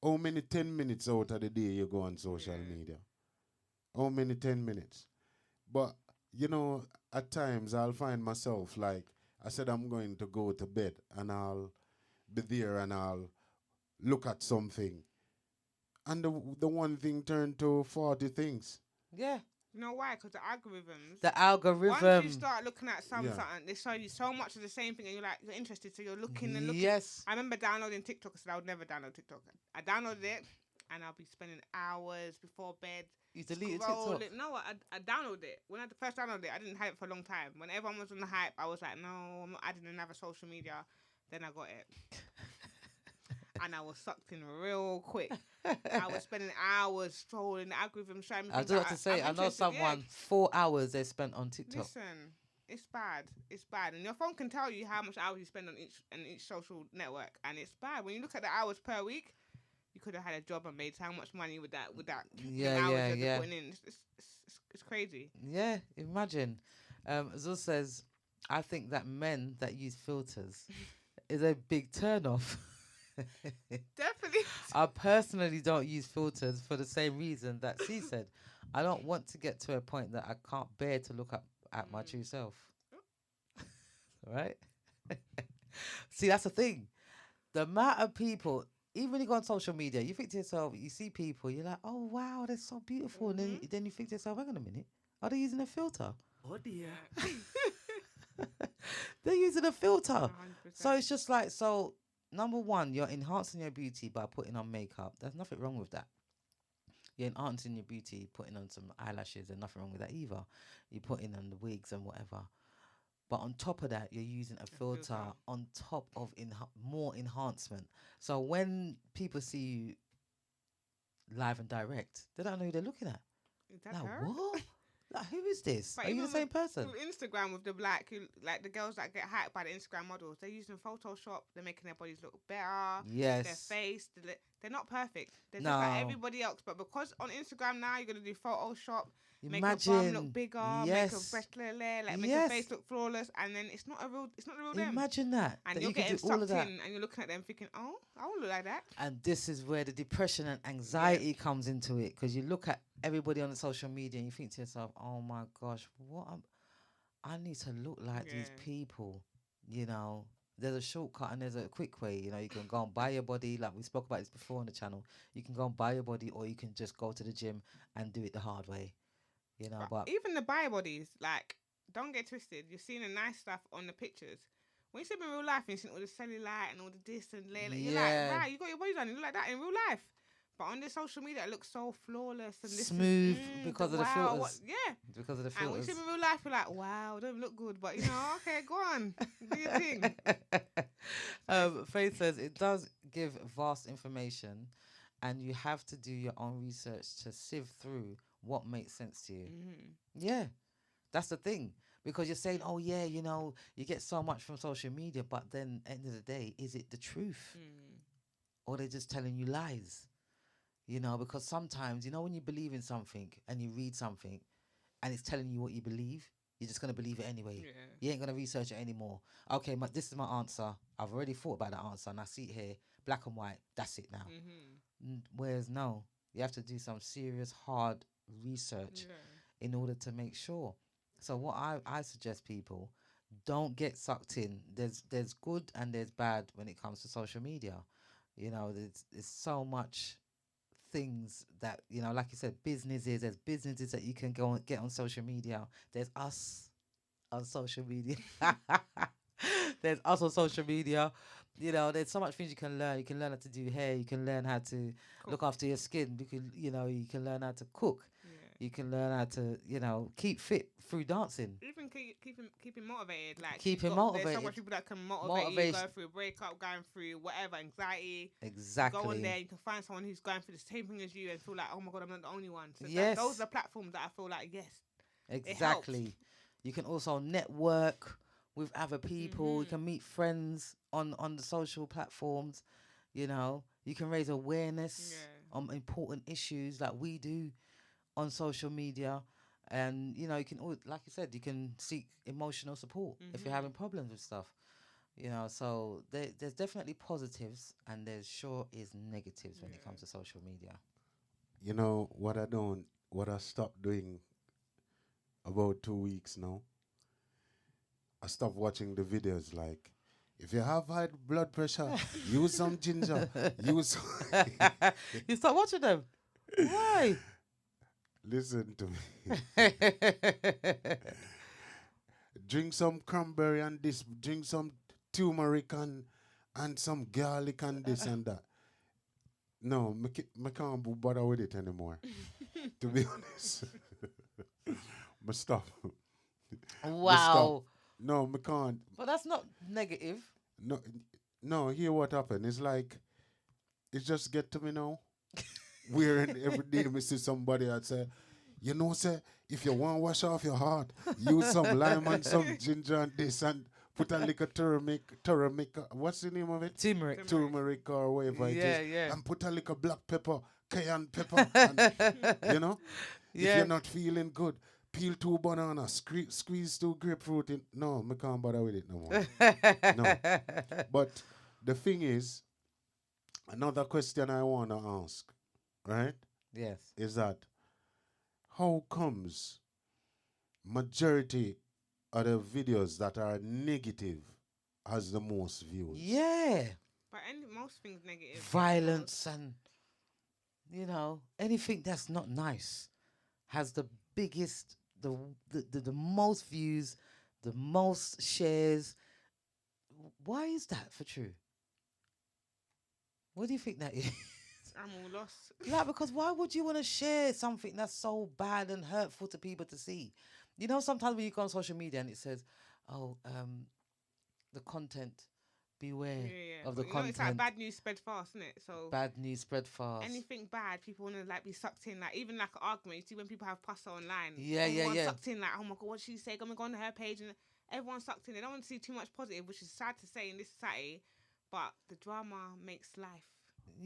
Speaker 3: how many 10 minutes out of the day you go on social media? How many 10 minutes? But, you know, at times I'll find myself like, I said I'm going to go to bed and I'll be there and I'll look at something. And the one thing turned to 40 things.
Speaker 1: Yeah.
Speaker 2: You know why? Because the algorithms.
Speaker 1: The algorithm.
Speaker 2: Once you start looking at
Speaker 3: Yeah.
Speaker 2: something, they show you so much of the same thing, and you're interested, so you're looking and looking.
Speaker 1: Yes.
Speaker 2: I remember downloading TikTok. I said I would never download TikTok. I downloaded it, and I'll be spending hours before bed.
Speaker 1: You deleted
Speaker 2: scrolling.
Speaker 1: TikTok.
Speaker 2: No, I downloaded it. When I first downloaded it, I didn't have it for a long time. When everyone was on the hype, I was like, no, I'm not adding another social media. Then I got it. And I was sucked in real quick. I was spending hours scrolling, the algorithm showing me
Speaker 1: I
Speaker 2: things
Speaker 1: do
Speaker 2: that
Speaker 1: have to say,
Speaker 2: I'm
Speaker 1: I know
Speaker 2: interested, yeah.
Speaker 1: someone 4 hours they spent on TikTok.
Speaker 2: Listen, it's bad. It's bad. And your phone can tell you how much hours you spend on each social network. And it's bad. When you look at the hours per week, you could have had a job and made how much money with that
Speaker 1: Yeah,
Speaker 2: hours
Speaker 1: yeah,
Speaker 2: that
Speaker 1: yeah.
Speaker 2: they're putting in. It's crazy.
Speaker 1: Yeah, imagine. Zul says, I think that men that use filters is a big turn off.
Speaker 2: Definitely.
Speaker 1: I personally don't use filters for the same reason that C said. I don't want to get to a point that I can't bear to look at my true self. Right? See, that's the thing. The amount of people, even when you go on social media, you think to yourself, you see people, you're like, oh wow, they're so beautiful. And then you think to yourself, hang on a minute, are they using a filter?
Speaker 4: Oh dear.
Speaker 1: They're using a filter.
Speaker 2: 100%.
Speaker 1: So it's just like, so number one, you're enhancing your beauty by putting on makeup. There's nothing wrong with that. You're enhancing your beauty, putting on some eyelashes. There's nothing wrong with that either. You're putting on the wigs and whatever. But on top of that, you're using a filter
Speaker 2: filter.
Speaker 1: on top of more enhancement. So when people see you live and direct, they don't know who they're looking at.
Speaker 2: Is that
Speaker 1: Like,
Speaker 2: her?
Speaker 1: what? Like, who is this?
Speaker 2: But
Speaker 1: Are you the
Speaker 2: even
Speaker 1: same person?
Speaker 2: With Instagram, with the like the girls that get hyped by the Instagram models, they're using Photoshop. They're making their bodies look better.
Speaker 1: Yes.
Speaker 2: Their face, they're not perfect. They're just like
Speaker 1: No.
Speaker 2: everybody else. But because on Instagram now you're gonna do Photoshop, make your bum
Speaker 1: Imagine.
Speaker 2: look bigger, make
Speaker 1: Yes.
Speaker 2: your breast like make
Speaker 1: Yes.
Speaker 2: your face look flawless, and then it's not the real them.
Speaker 1: Imagine that.
Speaker 2: And
Speaker 1: that
Speaker 2: you're
Speaker 1: you can
Speaker 2: getting
Speaker 1: do all of
Speaker 2: sucked
Speaker 1: that.
Speaker 2: in, and you're looking at them thinking, "Oh, I want to look like that."
Speaker 1: And this is where the depression and anxiety comes into it, because you look at everybody on the social media and you think to yourself, oh my gosh, I need to look like these
Speaker 2: Yeah.
Speaker 1: people. You know, there's a shortcut and there's a quick way. You know, you can go and buy your body, like we spoke about this before on the channel. You can go and buy your body, or you can just go to the gym and do it the hard way. You know, but
Speaker 2: even the bio bodies, like, don't get twisted. You're seeing the nice stuff on the pictures. When you see them in real life, and you're seeing all the cellulite and all the this and that, you're
Speaker 1: Yeah.
Speaker 2: like, right, you got your body done. You look like that in real life. But on the social media, it looks so flawless and this
Speaker 1: Smooth
Speaker 2: is,
Speaker 1: because of the
Speaker 2: wow,
Speaker 1: filters.
Speaker 2: yeah.
Speaker 1: because of the
Speaker 2: And when you
Speaker 1: filters.
Speaker 2: see them in real life, you're like, wow, don't look good. But, you know, okay, go on. Do your thing.
Speaker 1: Faith says it does give vast information, and you have to do your own research to sieve through what makes sense to you.
Speaker 2: Mhm.
Speaker 1: Yeah, that's the thing. because you're saying, oh yeah, you get so much from social media, but then end of the day, is it the truth, or they're just telling you lies? Because sometimes, when you believe in something and you read something and it's telling you what you believe, you're just going to believe it anyway.
Speaker 2: Yeah.
Speaker 1: You ain't going to research it anymore. Okay, this is my answer. I've already thought about that answer and I see it here, black and white. That's it now. Whereas no, you have to do some serious, hard research in order to make sure. So what I suggest people, don't get sucked in. There's good and there's bad when it comes to social media. There's so much things that, like you said, there's businesses that you can go and get on social media. There's us on social media. There's us on social media. There's so much things you can learn. You can learn how to do hair. You can learn how to look after your skin. You can learn how to cook. You can learn how to, keep fit through dancing.
Speaker 2: Even keeping motivated. Like,
Speaker 1: keeping
Speaker 2: there's
Speaker 1: motivated.
Speaker 2: so much people that can motivate you, going through a breakup, going through whatever, anxiety.
Speaker 1: Exactly.
Speaker 2: Go on there, you can find someone who's going through the same thing as you and feel like, oh my God, I'm not the only one. So
Speaker 1: yes.
Speaker 2: Those are the platforms that I feel like, yes.
Speaker 1: Exactly. You can also network with other people. You can meet friends on the social platforms. You can raise awareness on important issues like we do on social media. And, you can, like you said, you can seek emotional support if you're having problems with stuff. So there's definitely positives and there sure is negatives when it comes to social media.
Speaker 3: What I stopped doing about 2 weeks now, I stopped watching the videos. Like, if you have high blood pressure, use some ginger. Use.
Speaker 1: You stop watching them. Why?
Speaker 3: Listen to me. Drink some cranberry and this. Drink some turmeric and some garlic and this and that. No, I can't bother with it anymore. To be honest. But stop.
Speaker 1: Wow.
Speaker 3: No, I can't.
Speaker 1: But that's not negative.
Speaker 3: No, hear what happened. It's like, it just get to me now. Wearing every day I see somebody I'd say, say, if you want to wash off your heart, use some lime and some ginger and this and put a little turmeric, what's the name of it? Turmeric or whatever it is.
Speaker 1: Yeah.
Speaker 3: And put a little black pepper, cayenne pepper, and, If you're not feeling good, peel 2 bananas, squeeze 2 grapefruit in. No, I can't bother with it no more. No. But the thing is, another question I want to ask, right?
Speaker 1: Yes.
Speaker 3: Is that, how comes majority of the videos that are negative has the most views?
Speaker 1: Yeah.
Speaker 2: But most things negative.
Speaker 1: Violence and, anything that's not nice has the biggest, the most views, the most shares. Why is that for true? What do you think that is?
Speaker 2: I'm all lost.
Speaker 1: Like, because why would you want to share something that's so bad and hurtful to people to see? Sometimes when you go on social media and it says, the content, beware of the content.
Speaker 2: It's like bad news spread fast, isn't it? So
Speaker 1: bad news spread fast.
Speaker 2: Anything bad, people want to be sucked in. Like, even like an argument, you see when people have pasta online.
Speaker 1: Yeah.
Speaker 2: Everyone's sucked in. Like, oh my God, what did she say? I'm gonna go on her page, and everyone's sucked in. They don't want to see too much positive, which is sad to say in this society. But the drama makes life.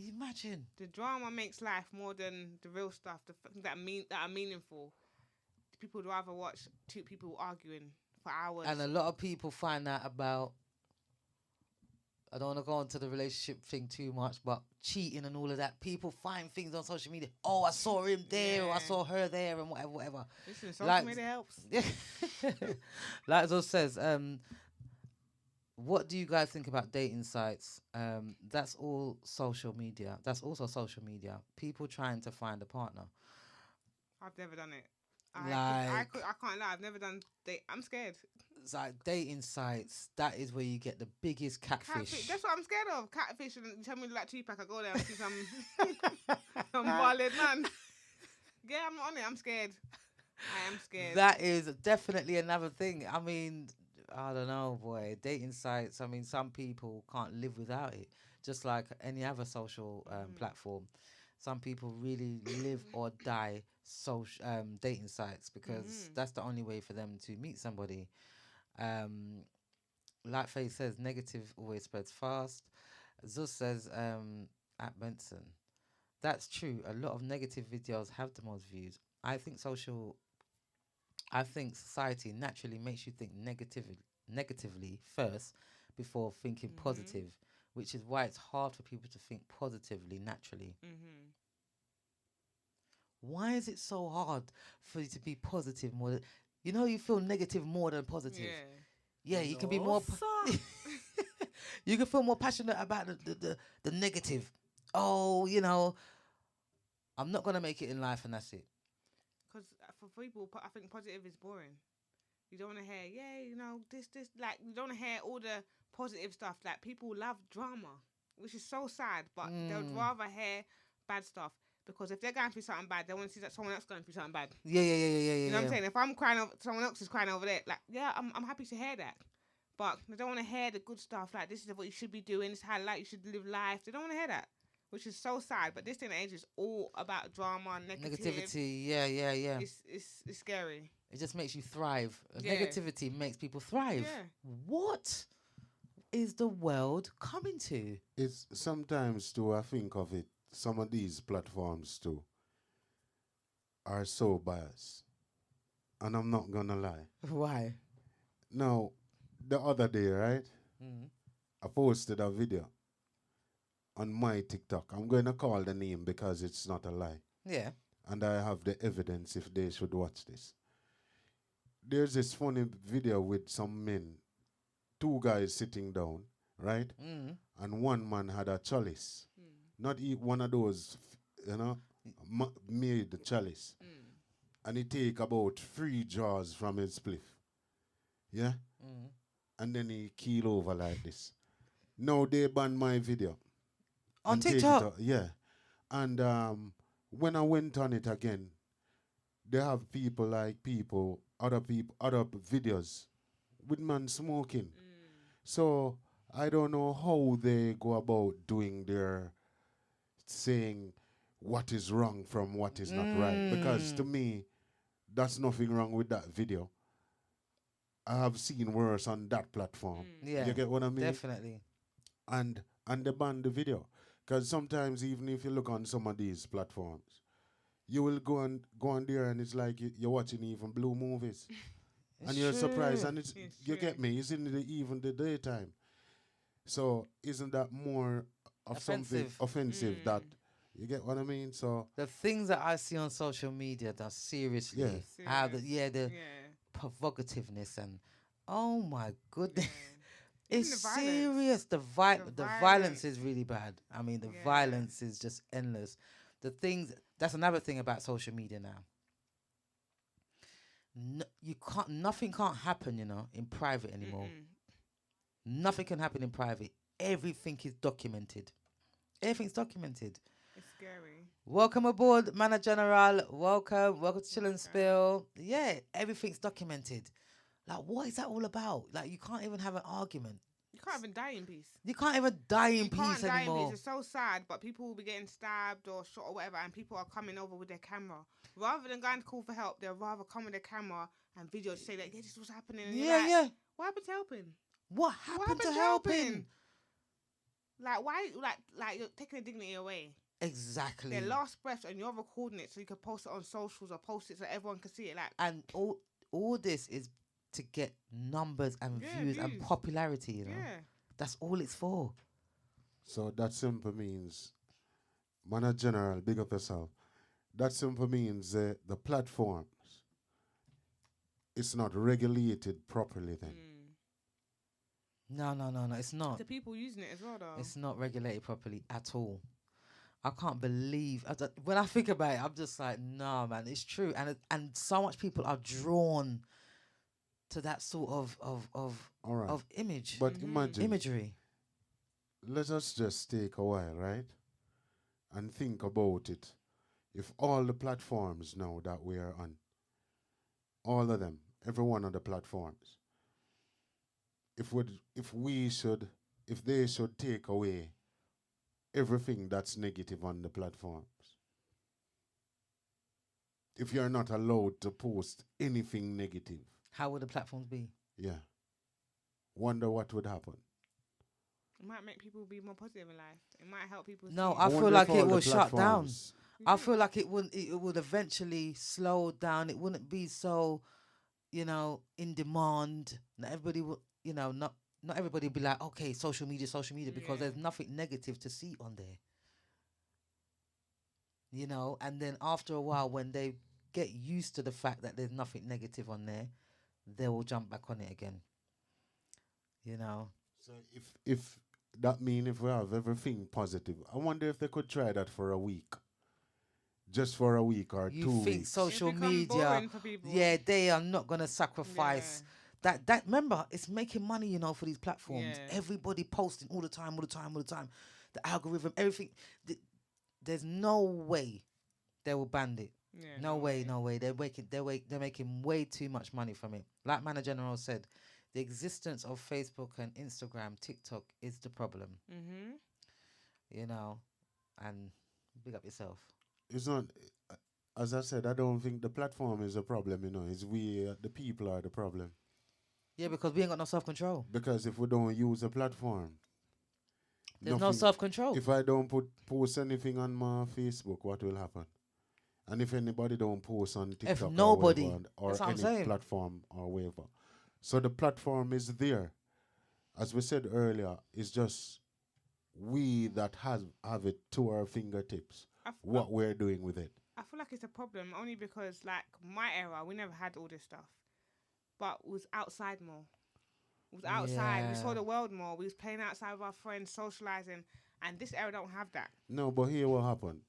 Speaker 1: Imagine.
Speaker 2: The drama makes life more than the real stuff. The things that are meaningful. People would rather watch 2 people arguing for hours.
Speaker 1: And a lot of people find that about, I don't want to go into the relationship thing too much, but cheating and all of that. People find things on social media. Oh, I saw him there, or I saw her there, and whatever.
Speaker 2: Listen, social media helps.
Speaker 1: Like Zos says, what do you guys think about dating sites? That's all social media. That's also social media. People trying to find a partner.
Speaker 2: I've never done it. I can't lie. I've never done date. I'm scared.
Speaker 1: It's like dating sites. That is where you get the biggest catfish.
Speaker 2: That's what I'm scared of. Catfish. And you tell me like Tupac, I go there and see some violent man. Yeah, I'm not on it. I'm scared. I am scared.
Speaker 1: That is definitely another thing. I mean, I don't know, boy. Dating sites. I mean, some people can't live without it. Just like any other social platform. some people really live or die social dating sites because that's the only way for them to meet somebody. Um, like Faye says, negative always spreads fast. Zeus says, at Benson, that's true. A lot of negative videos have the most views. I think society naturally makes you think negatively first before thinking positive, which is why it's hard for people to think positively naturally. Why is it so hard for you to be positive more than, you feel negative more than positive? Yeah, you can be more you can feel more passionate about the negative. Oh, I'm not gonna make it in life and that's it.
Speaker 2: Because for people, I think positive is boring. You don't want to hear, yeah, this, like, you don't want to hear all the positive stuff. Like, people love drama, which is so sad, but they would rather hear bad stuff. Because if they're going through something bad, they want to see that someone else going through something bad.
Speaker 1: Yeah.
Speaker 2: You know what I'm saying? If I'm crying, someone else is crying over there. Like, yeah, I'm happy to hear that. But they don't want to hear the good stuff. Like, this is what you should be doing. This is how you should live life. They don't want to hear that, which is so sad. But this day and age is all about drama,
Speaker 1: Negativity. Yeah.
Speaker 2: It's scary.
Speaker 1: It just makes you thrive.
Speaker 2: Yeah.
Speaker 1: Negativity makes people thrive.
Speaker 2: Yeah.
Speaker 1: What is the world coming to?
Speaker 3: It's sometimes too, I think of it, some of these platforms too are so biased. And I'm not gonna lie.
Speaker 1: Why?
Speaker 3: Now, the other day, right? I posted a video on my TikTok. I'm going to call the name because it's not a lie.
Speaker 1: Yeah.
Speaker 3: And I have the evidence if they should watch this. There's this funny video with some men, two guys sitting down, right? And one man had a chalice. Not one of those, made the chalice. And he take about 3 jaws from his spliff. Yeah? And then he keel over like this. Now they ban my video.
Speaker 1: On
Speaker 3: and take it
Speaker 1: TikTok?
Speaker 3: out, yeah. And when I went on it again, they have other videos with man smoking. So I don't know how they go about doing their saying what is wrong from what is not right. Because to me, that's nothing wrong with that video. I have seen worse on that platform.
Speaker 1: Yeah.
Speaker 3: You get what I mean?
Speaker 1: Definitely.
Speaker 3: And they ban the video. Because sometimes even if you look on some of these platforms, you will go on there and it's like you're watching even blue movies. And you're surprised. And you get me, it's in even the daytime. So isn't that more of
Speaker 1: Offensive.
Speaker 3: something offensive that, you get what I mean? So
Speaker 1: The things that I see on social media, that seriously,
Speaker 3: Yeah.
Speaker 1: how the provocativeness and, oh my goodness.
Speaker 2: Even
Speaker 1: It's
Speaker 2: the violence.
Speaker 1: serious. The
Speaker 2: violence.
Speaker 1: violence is really bad. I mean, the
Speaker 2: Yeah.
Speaker 1: violence is just endless. That's another thing about social media now. Nothing can't happen, in private anymore. Nothing can happen in private. Everything is documented. Everything's documented.
Speaker 2: It's scary.
Speaker 1: Welcome aboard, Mana General. Welcome to Chill and Spill. Yeah, everything's documented. Like, what is that all about? Like, you can't even have an argument.
Speaker 2: You can't even die in peace.
Speaker 1: You can't even die in
Speaker 2: You can't
Speaker 1: peace
Speaker 2: die in
Speaker 1: anymore.
Speaker 2: peace. It's so sad, but people will be getting stabbed or shot or whatever, and people are coming over with their camera. Rather than going to call for help, they'll rather come with their camera and video to say that, yeah, this was happening. And you're like,
Speaker 1: Yeah.
Speaker 2: what happened to helping?
Speaker 1: What happened to helping?
Speaker 2: Like, why? Like you're taking the dignity away.
Speaker 1: Exactly.
Speaker 2: Their last breath, and you're recording it so you can post it on socials or post it so everyone can see it. Like,
Speaker 1: And all this is to get numbers and
Speaker 2: Yeah,
Speaker 1: views and
Speaker 2: views.
Speaker 1: popularity,
Speaker 2: yeah,
Speaker 1: That's all it's for.
Speaker 3: So that simply means, man, general, big up yourself. That simply means the platforms, it's not regulated properly then.
Speaker 1: No, it's not.
Speaker 2: the people using it as well, though.
Speaker 1: It's not regulated properly at all. I can't believe when I think about it, I'm just like, nah, man, it's true, and so much people are drawn to that sort of
Speaker 3: All right.
Speaker 1: of image,
Speaker 3: But imagine,
Speaker 1: imagery.
Speaker 3: let us just take a while, right? And think about it. If all the platforms now that we are on, all of them, every one of the platforms, if they should take away everything that's negative on the platforms, if you're not allowed to post anything negative.
Speaker 1: How would the platforms be?
Speaker 3: Yeah. Wonder what would happen.
Speaker 2: It might make people be more positive in life. It might help people.
Speaker 1: No,
Speaker 2: see.
Speaker 1: I feel
Speaker 3: wonder
Speaker 1: like
Speaker 3: if all
Speaker 1: it
Speaker 3: the
Speaker 1: will shut down.
Speaker 3: platforms-
Speaker 1: I feel like it wouldn't. It would eventually slow down. It wouldn't be so, in demand. Not everybody would, not everybody would be like, okay, social media, because
Speaker 2: Yeah.
Speaker 1: there's nothing negative to see on there. And then after a while, when they get used to the fact that there's nothing negative on there, they will jump back on it again.
Speaker 3: So if that mean if we have everything positive, I wonder if they could try that for a week. Just for a week or
Speaker 1: You
Speaker 3: 2
Speaker 1: think
Speaker 3: weeks.
Speaker 1: so- social
Speaker 2: It become
Speaker 1: media,
Speaker 2: boring for people.
Speaker 1: Yeah, they are not gonna sacrifice
Speaker 2: Yeah.
Speaker 1: that. Remember, it's making money, for these platforms.
Speaker 2: Yeah.
Speaker 1: Everybody posting all the time. The algorithm, everything. There's no way they will ban it.
Speaker 2: Yeah,
Speaker 1: No way. They're making way too much money from it. Like Mana General said, the existence of Facebook and Instagram, TikTok is the problem. And big up yourself.
Speaker 3: It's not, as I said, I don't think the platform is a problem, It's we, the people are the problem.
Speaker 1: Yeah, because we ain't got no self-control.
Speaker 3: Because if we don't use a platform,
Speaker 1: There's no
Speaker 3: nothing-
Speaker 1: self-control.
Speaker 3: If I don't post anything on my Facebook, what will happen? And if anybody don't post on TikTok
Speaker 1: nobody-
Speaker 3: or, whatever, or
Speaker 1: that's what I'm
Speaker 3: any
Speaker 1: saying.
Speaker 3: platform or whatever, so the platform is there. As we said earlier, it's just we that have it to our fingertips. What we're doing with it.
Speaker 2: I feel like it's a problem only because, like, my era, we never had all this stuff, but was outside more. Was outside. We saw
Speaker 1: Yeah.
Speaker 2: the world more. We was playing outside with our friends, socializing, and this era don't have that.
Speaker 3: No, but here what happened.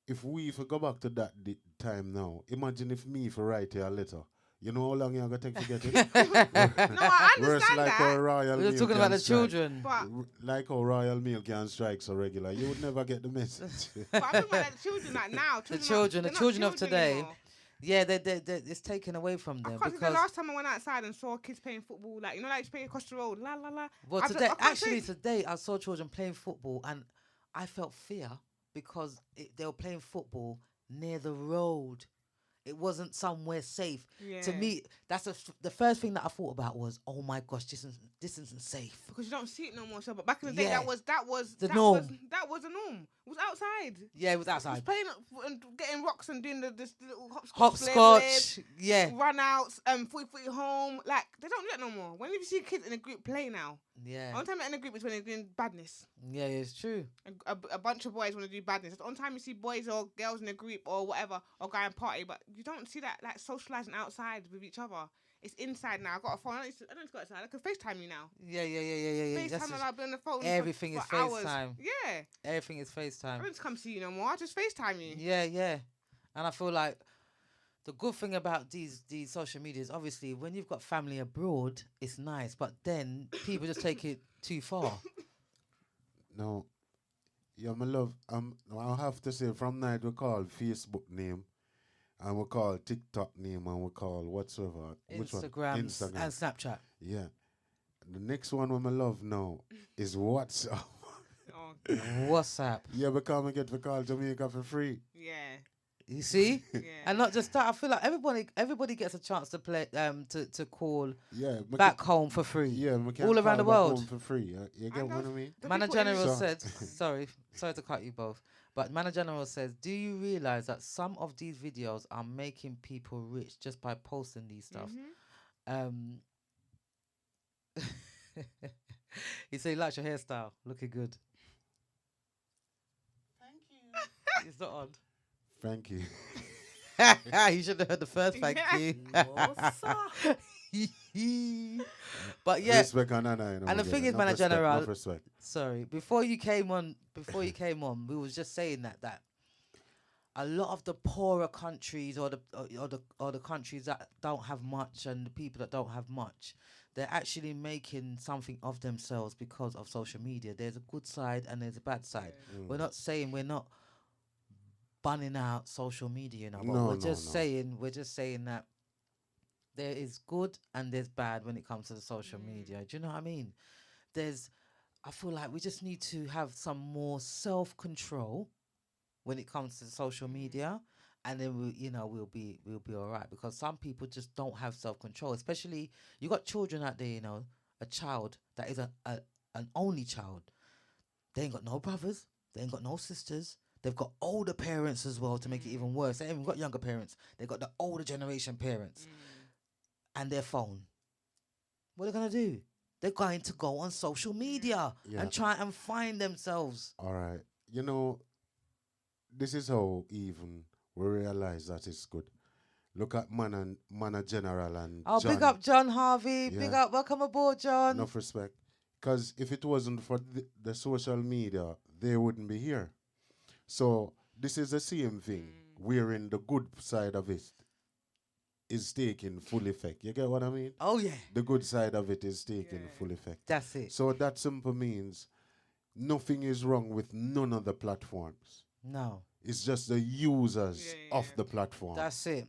Speaker 3: If go back to that time now, imagine if me for write you a letter. You know how long you're going to take to get it?
Speaker 2: No, I
Speaker 3: Whereas
Speaker 2: understand
Speaker 3: like our
Speaker 2: that.
Speaker 3: Royal
Speaker 1: We were
Speaker 3: Mail
Speaker 1: talking
Speaker 3: can
Speaker 1: about the
Speaker 3: strike.
Speaker 1: children.
Speaker 2: But
Speaker 3: Like how Royal Mail can strike so regular, you would never get the message.
Speaker 2: I'm talking about like, the children like now.
Speaker 1: The
Speaker 2: Children
Speaker 1: children
Speaker 2: not
Speaker 1: of today,
Speaker 2: anymore.
Speaker 1: Yeah, it's taken away from
Speaker 2: I
Speaker 1: them
Speaker 2: can't think the
Speaker 1: because
Speaker 2: last time I went outside and saw kids playing football, like, like playing across the road, la la la.
Speaker 1: well,
Speaker 2: I
Speaker 1: today
Speaker 2: can't
Speaker 1: actually
Speaker 2: think.
Speaker 1: today I saw children playing football and I felt fear because they were playing football near the road. It wasn't somewhere safe.
Speaker 2: Yeah.
Speaker 1: To me, that's the first thing that I thought about was, oh my gosh, this isn't safe.
Speaker 2: Because you don't see it no more. So, but back in the day,
Speaker 1: Yeah.
Speaker 2: that was
Speaker 1: The
Speaker 2: that
Speaker 1: norm.
Speaker 2: was the norm. It was outside.
Speaker 1: Yeah, it was
Speaker 2: It was
Speaker 1: outside.
Speaker 2: playing and getting rocks and doing this little hopscotch,
Speaker 1: Hopscotch, yeah,
Speaker 2: run outs, footy home. Like, they don't do that no more. When you see kids in a group play now,
Speaker 1: yeah,
Speaker 2: the only time they're in a group is when they're doing badness.
Speaker 1: yeah. It's true.
Speaker 2: A bunch of boys want to do badness. That's the only time you see boys or girls in a group or whatever or go and party, but you don't see that like socializing outside with each other. It's inside now. I got a phone. I don't need to go outside. I can FaceTime you now.
Speaker 1: Yeah. That's
Speaker 2: FaceTime
Speaker 1: just-
Speaker 2: and I'll be on the phone.
Speaker 1: everything
Speaker 2: for
Speaker 1: is
Speaker 2: hours.
Speaker 1: FaceTime.
Speaker 2: Yeah.
Speaker 1: Everything is
Speaker 2: I
Speaker 1: FaceTime.
Speaker 2: don't come see you no more. I just FaceTime you.
Speaker 1: Yeah. And I feel like the good thing about these social media is obviously when you've got family abroad, it's nice, but then people just take it too far.
Speaker 3: No. Yeah, my love, I'll have to say from night we call Facebook name and we call TikTok name and we call whatsoever. Which one?
Speaker 1: Instagram and Snapchat.
Speaker 3: Yeah. The next one we love now is WhatsApp.
Speaker 2: Oh,
Speaker 1: WhatsApp.
Speaker 3: Yeah, because we get to call Jamaica for free.
Speaker 2: yeah.
Speaker 1: You see?
Speaker 2: Yeah.
Speaker 1: And not just that, I feel like everybody gets a chance to play to call
Speaker 3: Yeah.
Speaker 1: back home for free.
Speaker 3: Yeah, we can
Speaker 1: all
Speaker 3: call
Speaker 1: around the
Speaker 3: back
Speaker 1: world.
Speaker 3: home for free. You get
Speaker 2: And
Speaker 3: what I
Speaker 2: those-
Speaker 3: mean?
Speaker 2: the
Speaker 1: Mana
Speaker 2: people in-
Speaker 1: General
Speaker 3: So-
Speaker 1: said, sorry to cut you both, but Mana General says, do you realize that some of these videos are making people rich just by posting these stuff?
Speaker 2: Mhm.
Speaker 1: He said he likes your hairstyle, looking good.
Speaker 2: Thank you.
Speaker 1: It's not on.
Speaker 3: Thank you.
Speaker 1: You should have heard the first thank you. But yeah,
Speaker 3: Respect and honor, you know,
Speaker 1: And the
Speaker 3: my
Speaker 1: thing
Speaker 3: brother.
Speaker 1: is, Mana
Speaker 3: Enough respect,
Speaker 1: General-
Speaker 3: enough respect.
Speaker 1: sorry. Before you came on, we was just saying that a lot of the poorer countries or the countries that don't have much and the people that don't have much, they're actually making something of themselves because of social media. There's a good side and there's a bad side. We're not saying we're not banning out social media, you know, but
Speaker 3: No,
Speaker 1: we're
Speaker 3: no,
Speaker 1: just
Speaker 3: no.
Speaker 1: saying that there is good and there's bad when it comes to the social media. Do you know what I mean? I feel like we just need to have some more self-control when it comes to social media and then we'll be all right, because some people just don't have self-control. Especially, you got children out there, a child that is an only child. They ain't got no brothers, they ain't got no sisters. They've got older parents as well to make it even worse. They ain't even got younger parents. They got the older generation parents and their phone. What are they gonna do? They're going to go on social media and try and find themselves.
Speaker 3: All right. This is how even we realize that it's good. Look at Mana General and John.
Speaker 1: Big up John Harvey.
Speaker 3: Yeah.
Speaker 1: Big up. Welcome aboard, John.
Speaker 3: Enough respect. Because if it wasn't for the social media, they wouldn't be here. So this is the same thing, wherein the good side of it is taking full effect. You get what I mean?
Speaker 1: Oh, yeah.
Speaker 3: The good side of it is taking full effect.
Speaker 1: That's it.
Speaker 3: So that simple means nothing is wrong with none of the platforms.
Speaker 1: No.
Speaker 3: It's just the users of the platform.
Speaker 1: That's it.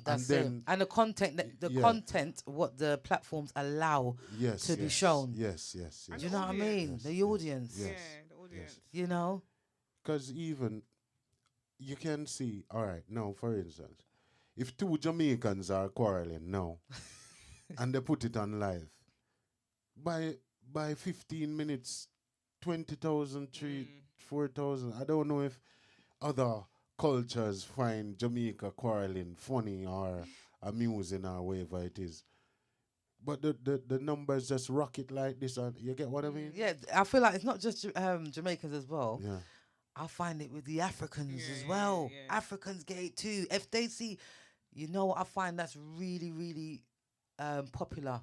Speaker 1: That's
Speaker 3: and
Speaker 1: it.
Speaker 3: then,
Speaker 1: And the content, content, what the platforms allow to be shown.
Speaker 3: Yes.
Speaker 1: Do you know what I mean?
Speaker 3: Yes,
Speaker 1: the audience.
Speaker 3: yes,
Speaker 2: Yeah, the audience.
Speaker 1: You know?
Speaker 3: Because even you can see, all right, now for instance, if two Jamaicans are quarreling now and they put it on live, by 15 minutes, 20,000, 4,000, I don't know if other cultures find Jamaica quarreling funny or amusing or whatever it is. But the numbers just rocket like this, and you get what I mean?
Speaker 1: Yeah, I feel like it's not just Jamaicans as well.
Speaker 3: Yeah.
Speaker 1: I find it with the Africans as well. Africans get it too. If they see, what I find that's really, really popular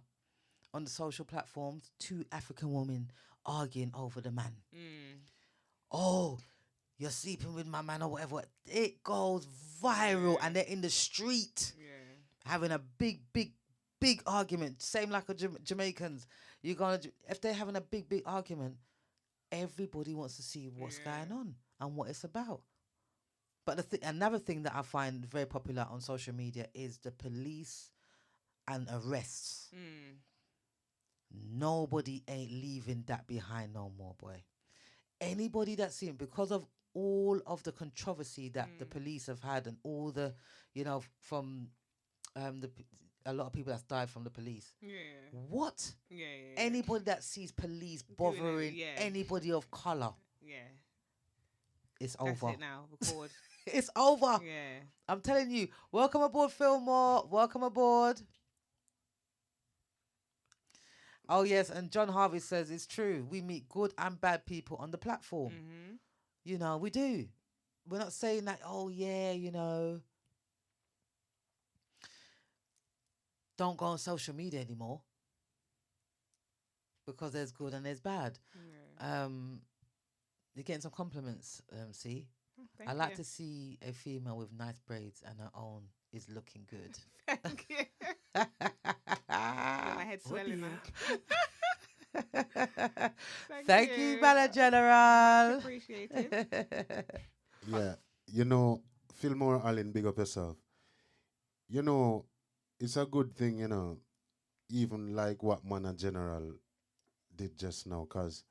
Speaker 1: on the social platforms, two African women arguing over the man. Oh, you're sleeping with my man or whatever. It goes viral and they're in the street having a big argument. Same like a Jamaicans. If they're having a big argument, everybody wants to see what's going on and what it's about. But another thing that I find very popular on social media is the police and arrests. Nobody ain't leaving that behind no more, boy. Anybody that's seen, because of all of the controversy that the police have had and all the, from a lot of people that's died from the police. What? Anybody that sees police bothering anybody of colour. It's
Speaker 2: That's
Speaker 1: over.
Speaker 2: it now. Record.
Speaker 1: It's over. I'm telling you. Welcome aboard, Fillmore. Welcome aboard. Oh, yes. And John Harvey says it's true. We meet good and bad people on the platform. We do. We're not saying that, don't go on social media anymore, because there's good and there's bad. You're getting some compliments, see? I like to see a female with nice braids and her own is looking good.
Speaker 2: Thank you. My head's swelling now.
Speaker 1: Thank you, Bella General.
Speaker 2: Appreciate it.
Speaker 3: Yeah. Fillmore Allen, big up yourself. It's a good thing, even like what Mana General did just now, because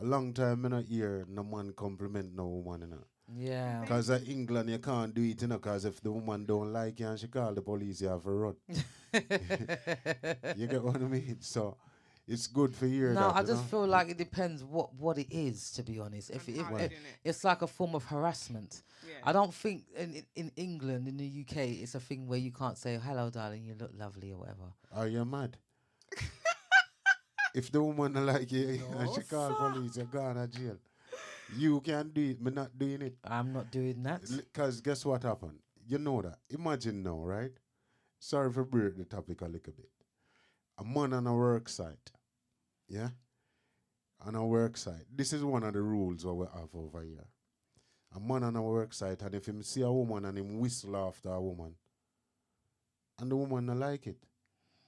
Speaker 3: a long time I not hear no man compliment no woman,
Speaker 1: Yeah.
Speaker 3: Because in England you can't do it, because if the woman don't like you and she call the police, you have to run. You get what I mean? So it's good for you.
Speaker 1: No, I just feel like it depends what it is, to be honest. If it's like a form of harassment. I don't think in England, in the UK, it's a thing where you can't say, hello, darling, you look lovely or whatever.
Speaker 3: Are you mad? If the woman don't like you and she call police, you're gone to jail. You can do it, but not doing it.
Speaker 1: I'm not doing that.
Speaker 3: Because guess what happened? You know that. Imagine now, right? Sorry for break the topic a little bit. A man on a work site. Yeah? On a work site. This is one of the rules what we have over here. A man on a work site, and if him see a woman and him whistle after a woman, and the woman don't like it,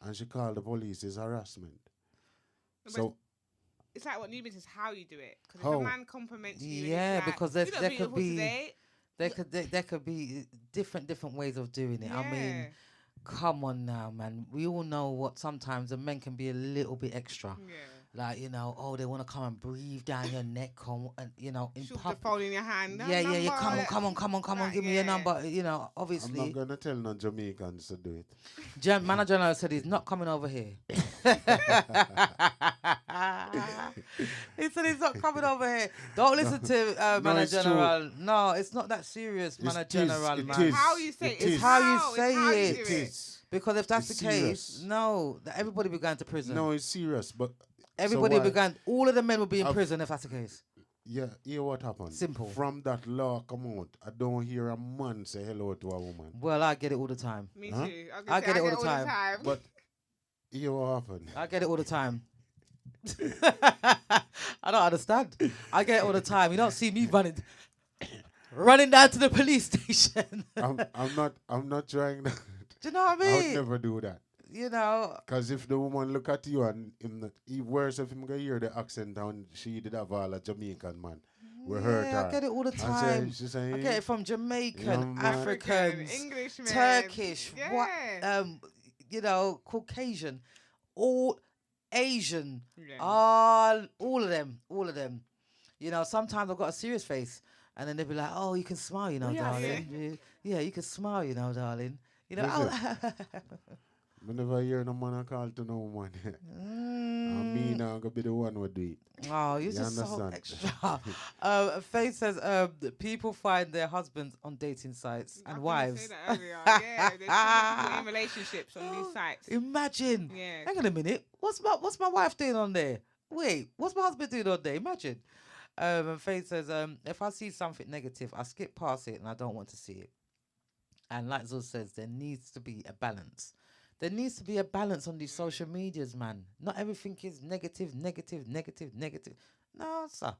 Speaker 3: and she call the police, it's harassment.
Speaker 2: But
Speaker 3: so
Speaker 2: it's like what Newbins is how you do it. Because if
Speaker 3: How?
Speaker 2: a man compliments you,
Speaker 1: Yeah,
Speaker 2: and it's like,
Speaker 1: because
Speaker 2: "You look
Speaker 1: there could
Speaker 2: beautiful
Speaker 1: be
Speaker 2: today."
Speaker 1: there could be different ways of doing it. I mean,
Speaker 2: Yeah.
Speaker 1: come on now, man. We all know what sometimes the men can be a little bit extra.
Speaker 2: Yeah.
Speaker 1: Like, oh, they want to come and breathe down your neck, and in
Speaker 2: Shoot the
Speaker 1: pub.
Speaker 2: phone in your hand.
Speaker 1: Yeah, yeah, yeah. Come on,
Speaker 2: Number.
Speaker 1: come on, come on, come on.
Speaker 2: Like,
Speaker 1: Give me your
Speaker 2: yeah.
Speaker 1: number.
Speaker 3: I'm not
Speaker 1: Obviously,
Speaker 3: gonna tell no Jamaicans to do it.
Speaker 1: Manager General said he's not coming over here. He said he's not coming over here. Don't listen to
Speaker 3: No,
Speaker 1: Manager
Speaker 3: it's true.
Speaker 1: General. No, it's not that serious,
Speaker 3: It's
Speaker 1: Manager
Speaker 3: tis,
Speaker 1: General,
Speaker 3: it
Speaker 1: man.
Speaker 3: is.
Speaker 2: How you say
Speaker 3: It
Speaker 2: it.
Speaker 3: is.
Speaker 1: How you
Speaker 2: It's
Speaker 1: say
Speaker 2: how you
Speaker 1: it.
Speaker 2: do
Speaker 3: It is.
Speaker 1: Because if that's
Speaker 3: It's
Speaker 1: the case,
Speaker 3: serious.
Speaker 1: no, everybody be going to prison.
Speaker 3: No, it's serious. But
Speaker 1: Everybody
Speaker 3: so
Speaker 1: will be
Speaker 3: why-
Speaker 1: going. All of the men will be in
Speaker 3: I've-
Speaker 1: prison if that's the case.
Speaker 3: Yeah, hear what happened.
Speaker 1: Simple.
Speaker 3: From that law come out, I don't hear a man say hello to a woman.
Speaker 1: Well, I get it all the time.
Speaker 2: Me
Speaker 3: Huh?
Speaker 2: too.
Speaker 1: I get it all the time.
Speaker 3: But hear what happened.
Speaker 1: I get it all the time. I don't understand. I get it all the time. You don't see me running down to the police station.
Speaker 3: I'm not trying that.
Speaker 1: Do you know what I
Speaker 3: I would
Speaker 1: mean?
Speaker 3: never do that. Cause if the woman look at you and him not, worse if him go hear the accent and she did have all a Jamaican man. We hurt her.
Speaker 1: I get it all the
Speaker 3: And
Speaker 1: time.
Speaker 3: she say,
Speaker 1: I get it from Jamaican,
Speaker 3: Yeah, man.
Speaker 1: Africans,
Speaker 2: Englishmen,
Speaker 1: Turkish,
Speaker 2: yeah.
Speaker 1: Caucasian, all Asian,
Speaker 2: Yeah.
Speaker 1: all of them. Sometimes I've got a serious face, and then they'll be like, "Oh, you can smile, darling. Yeah, you can smile, darling.
Speaker 3: Is
Speaker 1: Oh,
Speaker 3: I never hear no man call to no woman. And me now gonna be the one who do it.
Speaker 1: Oh, you're
Speaker 3: You
Speaker 1: just so
Speaker 3: understand?
Speaker 1: extra. Faith says that people find their husbands on dating sites
Speaker 2: I
Speaker 1: and
Speaker 2: was gonna
Speaker 1: wives.
Speaker 2: say that earlier. Yeah, there's so many people in relationships on these sites.
Speaker 1: Imagine.
Speaker 2: Yeah.
Speaker 1: Hang on a minute. What's my wife doing on there? Wait, what's my husband doing on there? Imagine. And Faith says, if I see something negative, I skip past it and I don't want to see it. And like Zul says, there needs to be a balance. There needs to be a balance on these social medias, man. Not everything is negative. No, sir.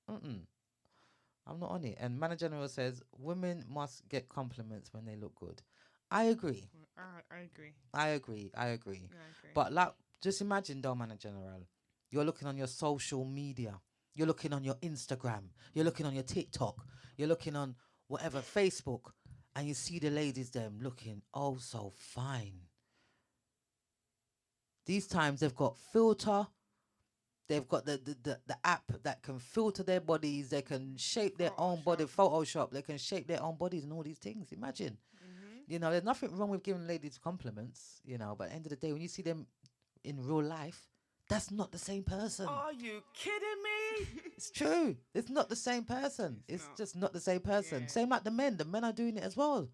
Speaker 1: I'm not on it. And Manager General says, women must get compliments when they look good. I agree.
Speaker 2: I agree.
Speaker 1: I agree. But just imagine though, Manager General, you're looking on your social media. You're looking on your Instagram. You're looking on your TikTok. You're looking on whatever, Facebook. And you see the ladies them looking oh so fine. These times they've got filter. They've got the app that can filter their bodies. They can shape their own body. Photoshop. They can shape their own bodies and all these things. Imagine. There's nothing wrong with giving ladies compliments, but at the end of the day, when you see them in real life, that's not the same person.
Speaker 4: Are you kidding me?
Speaker 1: It's true. It's not the same person. It's just not the same person.
Speaker 2: Yeah.
Speaker 1: Same like the men. The men are doing it as well.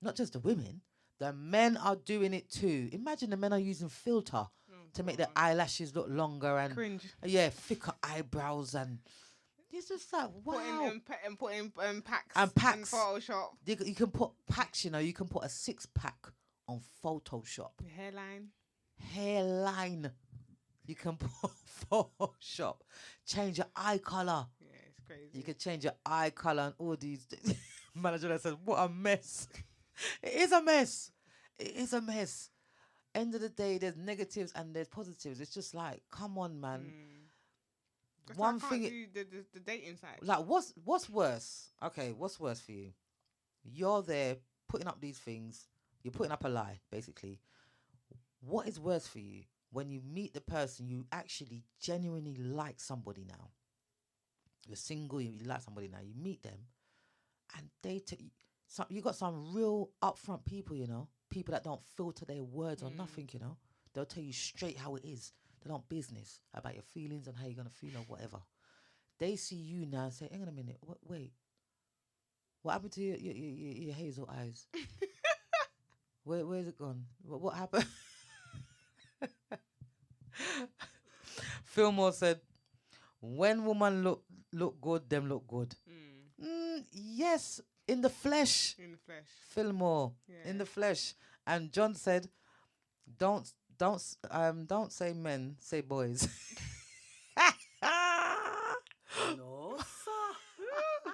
Speaker 1: Not just the women. The men are doing it too. Imagine the men are using filter to make their eyelashes look longer and
Speaker 2: Cringe.
Speaker 1: thicker eyebrows, and it's just like wow.
Speaker 2: Putting packs
Speaker 1: And packs.
Speaker 2: in Photoshop.
Speaker 1: You can put packs. You can put a 6-pack on Photoshop. Hairline. You can put Photoshop. Change your eye color.
Speaker 2: Yeah, it's crazy.
Speaker 1: You can change your eye color and all these. Manager says, "What a mess! It is a mess. It is a mess." End of the day, there's negatives and there's positives. It's just like, come on, man.
Speaker 2: That's why
Speaker 1: One
Speaker 2: I
Speaker 1: thing.
Speaker 2: can't do the dating site.
Speaker 1: Like, what's worse? Okay, what's worse for you? You're there putting up these things. You're putting up a lie, basically. What is worse for you when you meet the person you actually genuinely like somebody now? You're single, you like somebody now. You meet them, and they you got some real upfront people, people that don't filter their words or nothing, They'll tell you straight how it is. They don't business about your feelings and how you're gonna feel or whatever. They see you now and say, "Hang on a minute, wait, what happened to your hazel eyes? Where's it gone? What happened?" Fillmore said, "When women look good, them look good." Yes, in the flesh.
Speaker 2: In the flesh.
Speaker 1: Fillmore,
Speaker 2: Yeah.
Speaker 1: in the flesh. And John said, "Don't say men, say boys."
Speaker 4: No, sir.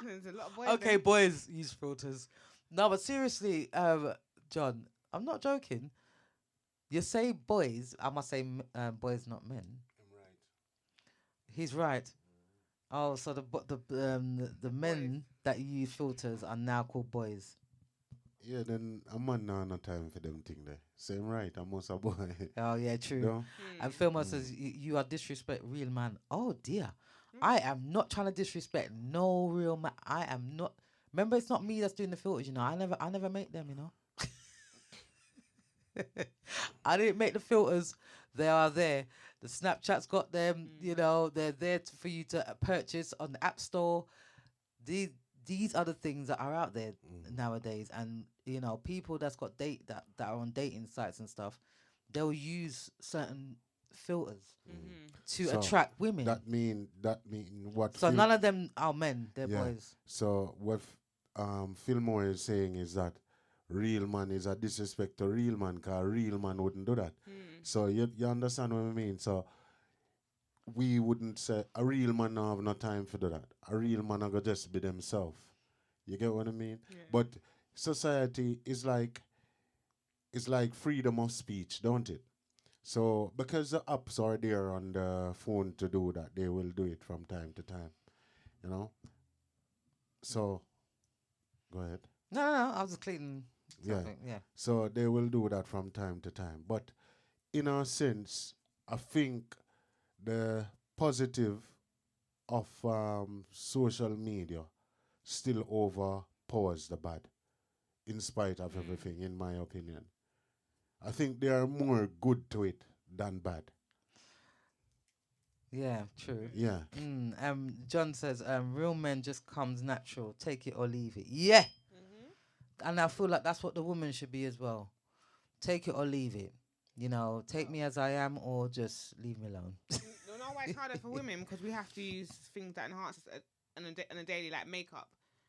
Speaker 2: There's a lot of boys.
Speaker 1: Okay,
Speaker 2: there.
Speaker 1: boys use filters. No, but seriously, John, I'm not joking. You say boys, I must say boys, not men.
Speaker 3: I'm right.
Speaker 1: He's right. Oh, so the men that use filters are now called boys.
Speaker 3: Yeah, then a man now no time for them thing there. Same right, I must a boy.
Speaker 1: Oh yeah, true.
Speaker 3: No?
Speaker 1: And
Speaker 2: Mm.
Speaker 1: Filmer says you are disrespect real man. Oh dear,
Speaker 2: Mm.
Speaker 1: I am not trying to disrespect no real man. I am not. Remember, it's not me that's doing the filters. You know, I never make them. You know, I didn't make the filters. They are there. The Snapchat's got them. You know, they're there for you to purchase on the App Store. These these are the things that are out there nowadays, and you know, people that's got that are on dating sites and stuff, they'll use certain filters
Speaker 2: Mm-hmm.
Speaker 1: to
Speaker 3: So
Speaker 1: attract women.
Speaker 3: that mean what
Speaker 1: So none of them are men; they're
Speaker 3: yeah.
Speaker 1: boys.
Speaker 3: So what Fillmore is saying is that real man is a disrespect to real man, cause real man wouldn't do that.
Speaker 2: Mm.
Speaker 3: So you understand what I mean? So we wouldn't say a real man don't have no time for do that. A real man gonna just be themselves. You get what I mean?
Speaker 2: Yeah.
Speaker 3: But society is like freedom of speech, don't it? So because the apps are there on the phone to do that, they will do it from time to time. You know? So go ahead.
Speaker 1: No. I was just cleaning.
Speaker 3: Yeah.
Speaker 1: Something. Yeah.
Speaker 3: So they will do that from time to time. But in a sense, I think the positive of social media still overpowers the bad, in spite of everything, in my opinion. I think there are more good to it than bad.
Speaker 1: Yeah. True.
Speaker 3: Yeah.
Speaker 1: John says, real men just comes natural. Take it or leave it. Yeah.
Speaker 2: Mm-hmm.
Speaker 1: And I feel like that's what the woman should be as well. Take it or leave it. You know, take me as I am or just leave me alone.
Speaker 2: You know why it's harder for women? Because we have to use things that enhance us on a daily, like makeup.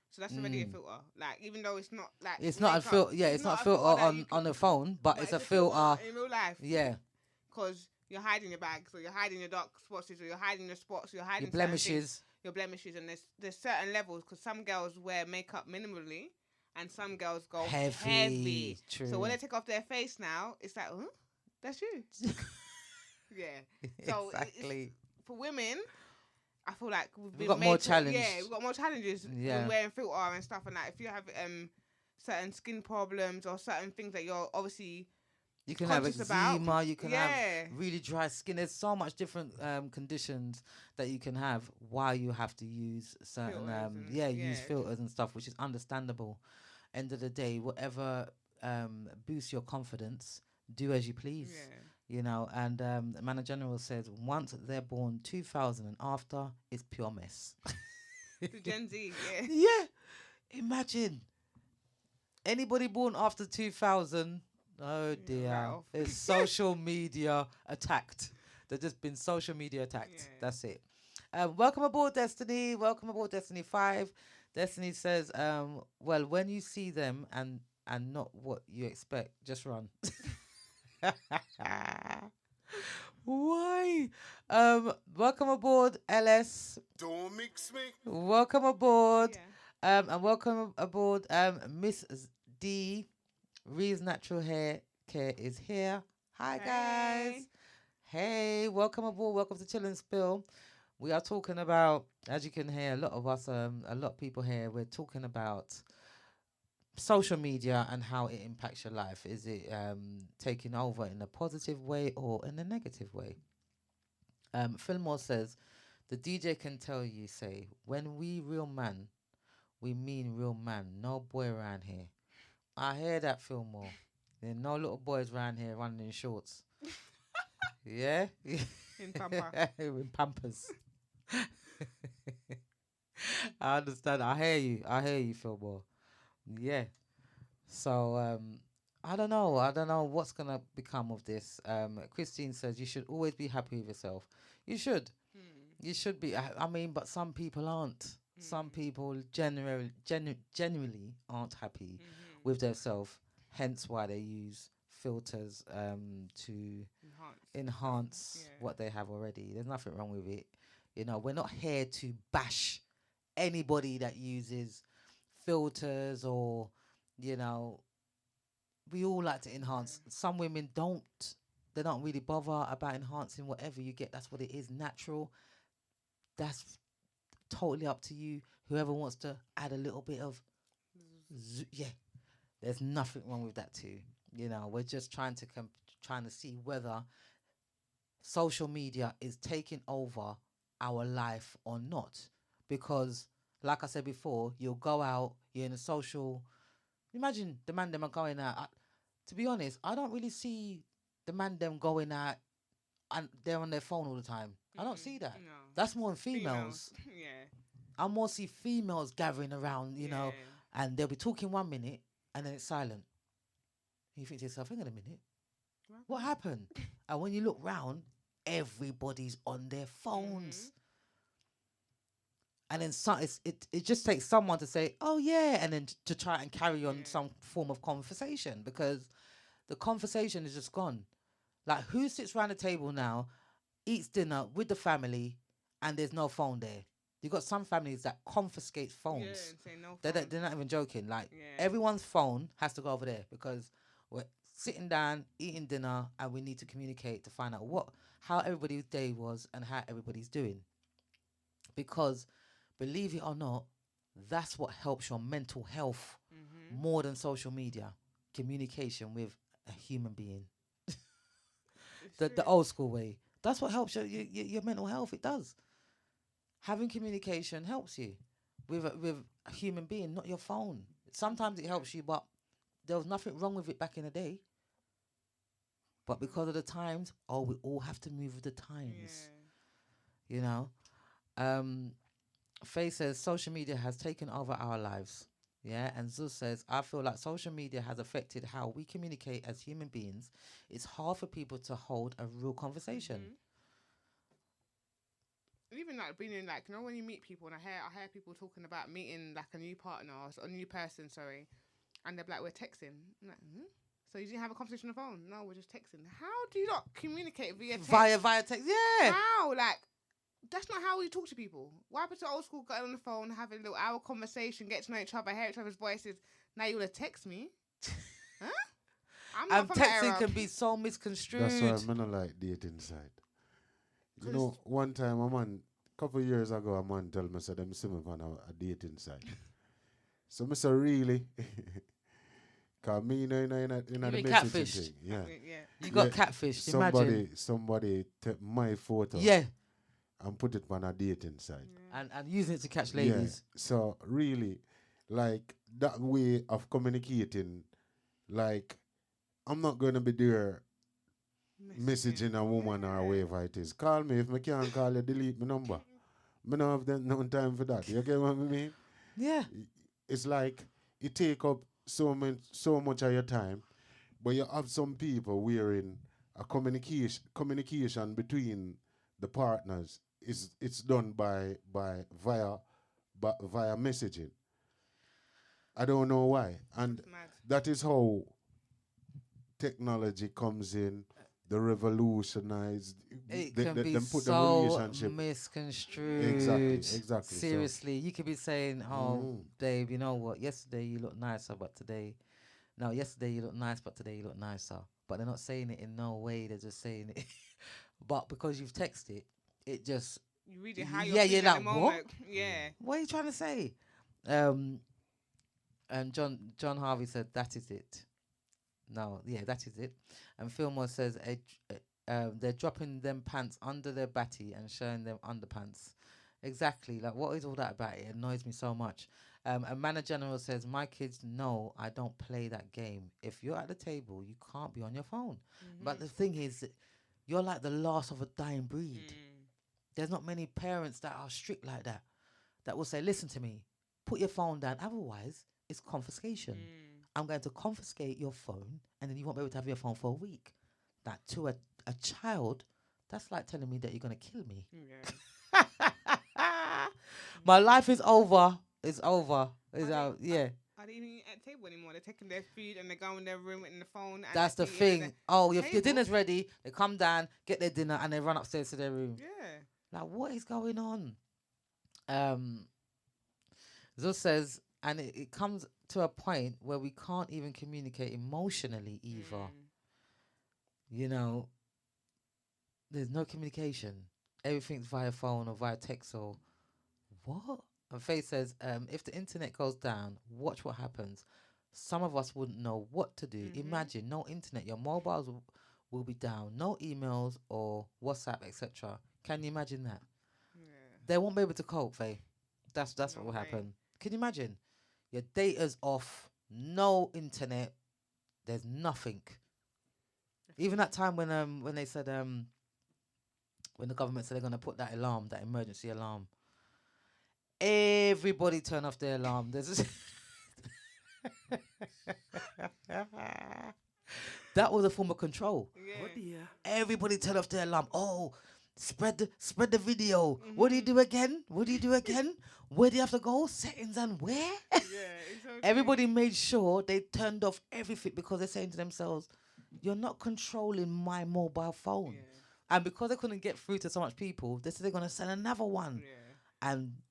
Speaker 2: So that's already a filter. Like, even though it's not like
Speaker 1: It's not a
Speaker 2: makeup,
Speaker 1: filter. Yeah, it's not a filter
Speaker 2: that you
Speaker 1: on
Speaker 2: can-
Speaker 1: the phone, but it's a filter.
Speaker 2: in real life.
Speaker 1: Yeah,
Speaker 2: Because you're hiding your bags, or you're hiding your dark spots, or you're hiding your spots, or you're hiding
Speaker 1: your
Speaker 2: certain things,
Speaker 1: blemishes.
Speaker 2: your blemishes, and there's certain levels. Because some girls wear makeup minimally, and some girls go heavy.
Speaker 1: True.
Speaker 2: So when they take off their face now, it's like, huh? That's you. Yeah. So
Speaker 1: exactly.
Speaker 2: for women, I feel like we've been
Speaker 1: got
Speaker 2: made
Speaker 1: more
Speaker 2: to-
Speaker 1: challenge.
Speaker 2: Yeah, we've got more challenges
Speaker 1: Yeah.
Speaker 2: when wearing filter and stuff. And like, if you have certain skin problems or certain things that you're obviously
Speaker 1: You can have
Speaker 2: conscious about.
Speaker 1: eczema. You can
Speaker 2: Yeah.
Speaker 1: have really dry skin. There's so much different conditions that you can have while you have to use certain
Speaker 2: Filters and-
Speaker 1: use
Speaker 2: yeah.
Speaker 1: filters and stuff, which is understandable. End of the day, whatever boosts your confidence, do as you please.
Speaker 2: Yeah.
Speaker 1: You know, and Mana General says once they're born 2000 and after, it's pure mess.
Speaker 2: The Gen Z, yeah.
Speaker 1: Yeah, imagine anybody born after 2000. Oh dear,
Speaker 2: right off.
Speaker 1: it's social media attacked. They've just been social media attacked.
Speaker 2: Yeah.
Speaker 1: That's it. Welcome aboard, Destiny. Welcome aboard, Destiny 5. Destiny says, well, when you see them and not what you expect, just run. Why? Welcome aboard, LS.
Speaker 3: Don't mix me.
Speaker 1: Welcome aboard.
Speaker 2: Yeah.
Speaker 1: And welcome aboard, Miss D. Ree's Natural Hair Care is here. Hi, guys. Hey, welcome aboard. Welcome to Chill and Spill. We are talking about, as you can hear, a lot of us, a lot of people here, we're talking about social media and how it impacts your life. Is it taking over in a positive way or in a negative way? Fillmore says, the DJ can tell you, say, when we real man, we mean real man, no boy around here. I hear that, Fillmore. There are no little boys around here running in shorts. Yeah?
Speaker 2: In Pampa.
Speaker 1: In Pampers. I understand. I hear you, Fillmore. Yeah. So, I don't know. I don't know what's going to become of this. Christine says you should always be happy with yourself. You should. You should be. I mean, but some people aren't. Some people genuinely aren't happy with themselves. Hence why they use filters to enhance
Speaker 2: Yeah.
Speaker 1: what they have already. There's nothing wrong with it. You know, we're not here to bash anybody that uses filters or, you know, we all like to enhance. Some women don't. They don't really bother about enhancing whatever you get. That's what it is, natural. That's totally up to you. Whoever wants to add a little bit of, yeah, There's nothing wrong with that too. You know, we're just trying to see whether social media is taking over our life or not. Because, like I said before, you'll go out, you're in a social. Imagine the man them are going out. To be honest, I don't really see the man them going out and they're on their phone all the time. I don't see that.
Speaker 2: No.
Speaker 1: That's more in females.
Speaker 2: Yeah.
Speaker 1: I more see females gathering around, you know,
Speaker 2: Yeah.
Speaker 1: and they'll be talking 1 minute and then it's silent. You think to yourself, hang on a minute, what happened? And when you look round, everybody's on their phones. And then it just takes someone to say, oh yeah, and then to try and carry on some form of conversation, because the conversation is just gone. Like, who sits around the table now, eats dinner with the family, and there's no phone there? You got some families that confiscate phones.
Speaker 2: Yeah, and say no
Speaker 1: They're not even joking. Like,
Speaker 2: Yeah.
Speaker 1: everyone's phone has to go over there because we're sitting down, eating dinner, and we need to communicate to find out how everybody's day was and how everybody's doing. Because, believe it or not, that's what helps your mental health more than social media. Communication with a human being. The old school way. That's what helps your mental health. It does. Having communication helps you with a human being, not your phone. Sometimes it helps you, but there was nothing wrong with it back in the day. But because of the times, we all have to move with the times.
Speaker 2: Yeah.
Speaker 1: You know? Faye says social media has taken over our lives. Yeah, and Zuz says, I feel like social media has affected how we communicate as human beings. It's hard for people to hold a real conversation.
Speaker 2: Even like being in, like, you know, when you meet people, and I hear people talking about meeting like a new partner or a new person, sorry, and they're like, we're texting. I'm like, so you didn't have a conversation on the phone? No, we're just texting. How do you not communicate via text?
Speaker 1: Via text, yeah.
Speaker 2: How? Like, that's not how we talk to people. What happened to old school getting on the phone, having a little hour conversation, get to know each other, hear each other's voices? Now you want to text me? Huh? I'm not from that
Speaker 1: texting
Speaker 2: era.
Speaker 1: can be so misconstrued.
Speaker 3: That's why I'm not like dating side. You know, one time couple of years ago, a man tell me, them see me on a dating site. So I said, really? Because me, in the
Speaker 1: been
Speaker 3: messaging
Speaker 1: catfished?
Speaker 3: thing. Yeah.
Speaker 2: Yeah.
Speaker 1: You got catfished, imagine.
Speaker 3: Somebody take my photo
Speaker 1: Yeah,
Speaker 3: and put it on a dating site.
Speaker 1: and using it to catch ladies.
Speaker 3: Yeah. So really, like, that way of communicating, like, I'm not going to be there messaging a woman or whatever it is. Call me. If I can't call you, delete my number. I don't have no time for that. You get what I mean?
Speaker 1: Yeah.
Speaker 3: It's like it take up so much of your time, but you have some people wherein a communication between the partners it's done by via messaging. I don't know why, and
Speaker 2: Mad.
Speaker 3: that is how technology comes in. The revolutionized.
Speaker 1: It
Speaker 3: they
Speaker 1: can be
Speaker 3: them put the
Speaker 1: so
Speaker 3: relationship.
Speaker 1: misconstrued.
Speaker 3: Exactly. So-
Speaker 1: Seriously, you could be saying, "Oh, babe, you know what? Yesterday you look nicer, but today, no, yesterday you look nice, but today you look nicer." But they're not saying it in no way. They're just saying it. But because you've texted, it just,
Speaker 2: You read it how you're
Speaker 1: Yeah,
Speaker 2: feeling
Speaker 1: you're
Speaker 2: at the
Speaker 1: like, what?
Speaker 2: moment. Yeah.
Speaker 1: what are you trying to say? And John Harvey said, "That is it." No, yeah, that is it. And Fillmore says, they're dropping them pants under their batty and showing them underpants. Exactly. Like, what is all that about? It annoys me so much. And Manor General says, my kids know I don't play that game. If you're at the table, you can't be on your phone. But the thing is, you're like the last of a dying breed. There's not many parents that are strict like that, that will say, listen to me, put your phone down. Otherwise, it's confiscation. I'm going to confiscate your phone, and then you won't be able to have your phone for a week. That to a child, that's like telling me that you're going to kill me.
Speaker 2: Yeah.
Speaker 1: My life is over. It's over. It's
Speaker 2: I
Speaker 1: out.
Speaker 2: don't-
Speaker 1: Yeah.
Speaker 2: Are they even eating at the table anymore? They're taking their food and they go in their room in the phone. And
Speaker 1: That's the
Speaker 2: they're eating
Speaker 1: thing.
Speaker 2: at
Speaker 1: Oh, your
Speaker 2: table.
Speaker 1: dinner's ready. They come down, get their dinner, and they run upstairs to their room.
Speaker 2: Yeah.
Speaker 1: Like, what is going on? Zuz says, and it comes to a point where we can't even communicate emotionally either. You know, there's no communication. Everything's via phone or via text or what? And Faith says, if the internet goes down, watch what happens. some of us wouldn't know what to do.
Speaker 2: Mhm.
Speaker 1: Imagine no internet, your mobiles will be down, no emails or WhatsApp, etc. Can you imagine that?
Speaker 2: Yeah.
Speaker 1: They won't be able to cope, Faye. That's
Speaker 2: No
Speaker 1: what will
Speaker 2: way.
Speaker 1: happen. Can you imagine? Your data's off, no internet, there's nothing. Even that time when they said when the government said they're gonna put that alarm, that emergency alarm, everybody turned off their alarm. There's that was a form of control.
Speaker 2: Yeah.
Speaker 4: Oh dear.
Speaker 1: Everybody turned off their alarm. Oh, spread the video. What do you do again? What do you do again? Where do you have to go? Settings and where?
Speaker 2: Yeah. It's so true.
Speaker 1: Everybody made sure they turned off everything because they're saying to themselves, "You're not controlling my mobile phone."
Speaker 2: Yeah.
Speaker 1: And because they couldn't get through to so much people, they said they're gonna send another one.
Speaker 2: Yeah.
Speaker 1: And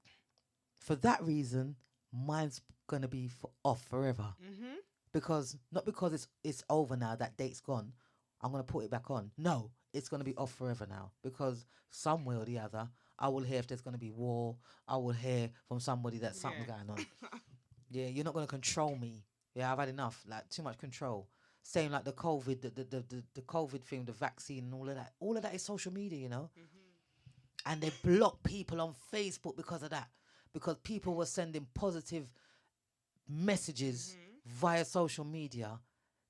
Speaker 1: for that reason, mine's gonna be off forever.
Speaker 2: Mhm.
Speaker 1: Because not because it's over now, that date's gone, I'm gonna put it back on. No, it's gonna be off forever now. Because some way or the other, I will hear if there's gonna be war. I will hear from somebody that something's
Speaker 2: Yeah.
Speaker 1: going on. Yeah, you're not gonna control me. Yeah, I've had enough. Like too much control. Same like the COVID, the COVID thing, the vaccine, and all of that. All of that is social media, you know. And they block people on Facebook because of that. Because people were sending positive messages via social media.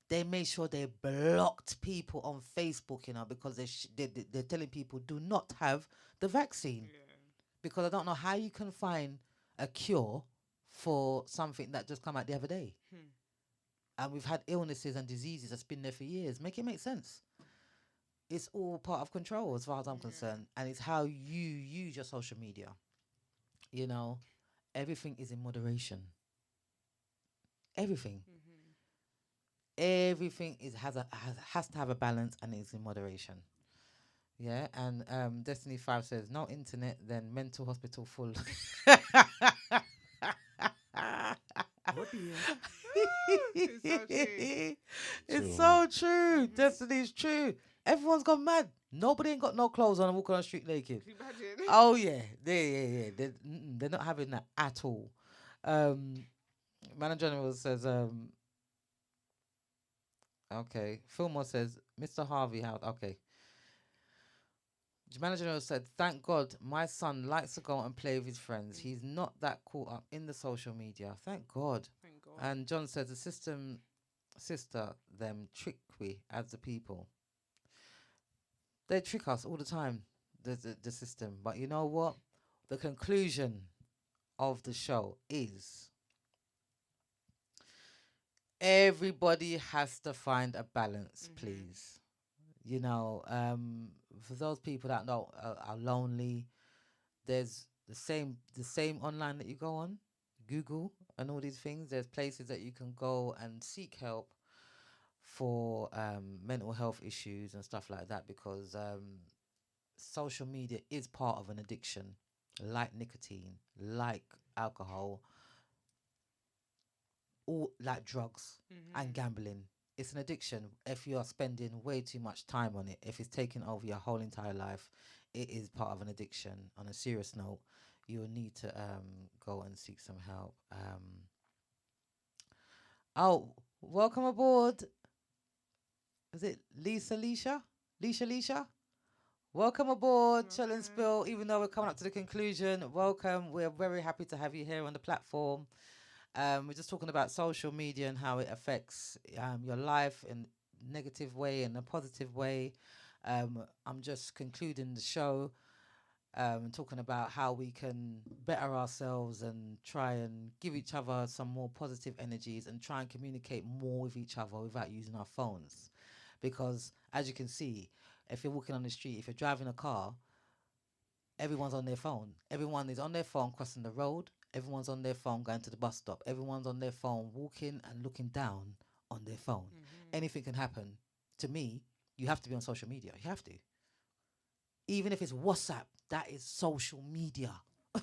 Speaker 1: They made sure they blocked people on Facebook, you know, because they're telling people do not have the vaccine.
Speaker 2: Yeah.
Speaker 1: Because I don't know how you can find a cure for something that just come out the other day. And we've had illnesses and diseases that's been there for years. Make it make sense. It's all part of control as far as I'm concerned. And it's how you use your social media. You know, everything is in moderation. Everything. Everything has to have a balance and is in moderation. Yeah, and Destiny 5 says no internet, then mental hospital full.
Speaker 4: Oh dear.
Speaker 2: It's so true.
Speaker 1: It's
Speaker 3: True.
Speaker 1: so true. Destiny's true. Everyone's gone mad. Nobody ain't got no clothes on and walking on the street naked.
Speaker 2: Can you imagine?
Speaker 1: Oh yeah, they're not having that at all. Manager General says okay. Fillmore says Mr. Harvey House. Okay. Manager General said, "Thank God my son likes to go and play with his friends. He's not that caught up in the social media. Thank God."
Speaker 2: Thank God.
Speaker 1: And John says the sister them trick we as the people. They trick us all the time, the system. But you know what? The conclusion of the show is everybody has to find a balance, please. You know, for those people that are lonely, there's the same online that you go on, Google and all these things. There's places that you can go and seek help for mental health issues and stuff like that, because social media is part of an addiction, like nicotine, like alcohol, all like drugs and gambling. It's an addiction. If you are spending way too much time on it, if it's taking over your whole entire life, it is part of an addiction. On a serious note, you will need to go and seek some help. Oh, welcome aboard. Is it Leisha? Welcome aboard, Chill and Spill. Even though we're coming up to the conclusion, welcome. We're very happy to have you here on the platform. We're just talking about social media and how it affects your life in a negative way and a positive way. I'm just concluding the show, talking about how we can better ourselves and try and give each other some more positive energies and try and communicate more with each other without using our phones. Because as you can see, if you're walking on the street, if you're driving a car, everyone's on their phone. Everyone is on their phone crossing the road. Everyone's on their phone going to the bus stop. Everyone's on their phone walking and looking down on their phone. Anything can happen. To me, you have to be on social media. You have to. Even if it's WhatsApp, that is social media. Do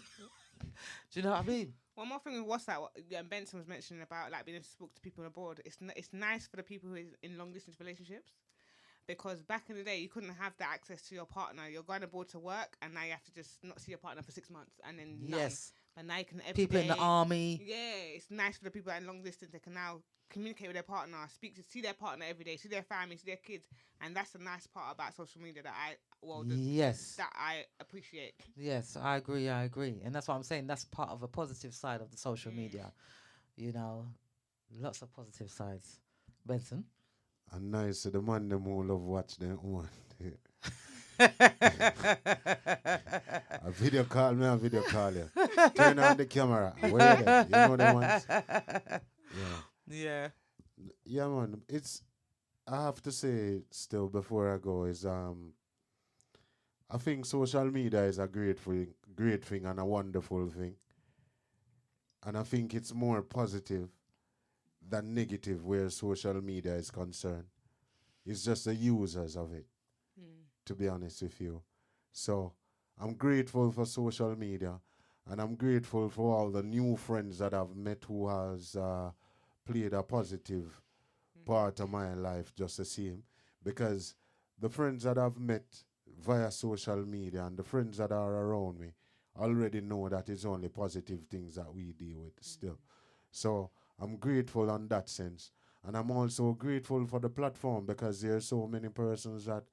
Speaker 1: you know what I mean?
Speaker 2: One more thing with WhatsApp, what Benson was mentioning about like being able to talk to people abroad. It's nice for the people who is in long distance relationships, because back in the day you couldn't have that access to your partner. You're going abroad to work, and now you have to just not see your partner for 6 months, and then none.
Speaker 1: Yes.
Speaker 2: But now you can every
Speaker 1: People in the
Speaker 2: day-
Speaker 1: army.
Speaker 2: Yeah, it's nice for the people that are long distance. They can now communicate with their partner, see their partner every day, see their family, see their kids, and that's the nice part about social media that
Speaker 1: Yes.
Speaker 2: that I appreciate.
Speaker 1: Yes, I agree. I agree. And that's what I'm saying. That's part of a positive side of the social media. You know, lots of positive sides. Benson?
Speaker 3: And nice to the man them who love watch them own. A video call me, a video call you. Turn on the camera. Where they? You know the ones? Yeah.
Speaker 1: Yeah.
Speaker 3: Yeah, man. I have to say still before I go is I think social media is a great thing and a wonderful thing. And I think it's more positive than negative where social media is concerned. It's just the users of it, to be honest with you. So I'm grateful for social media, and I'm grateful for all the new friends that I've met who has played a positive part of my life just the same. Because the friends that I've met via social media and the friends that are around me already know that it's only positive things that we deal with still. So I'm grateful on that sense. And I'm also grateful for the platform because there are so many persons that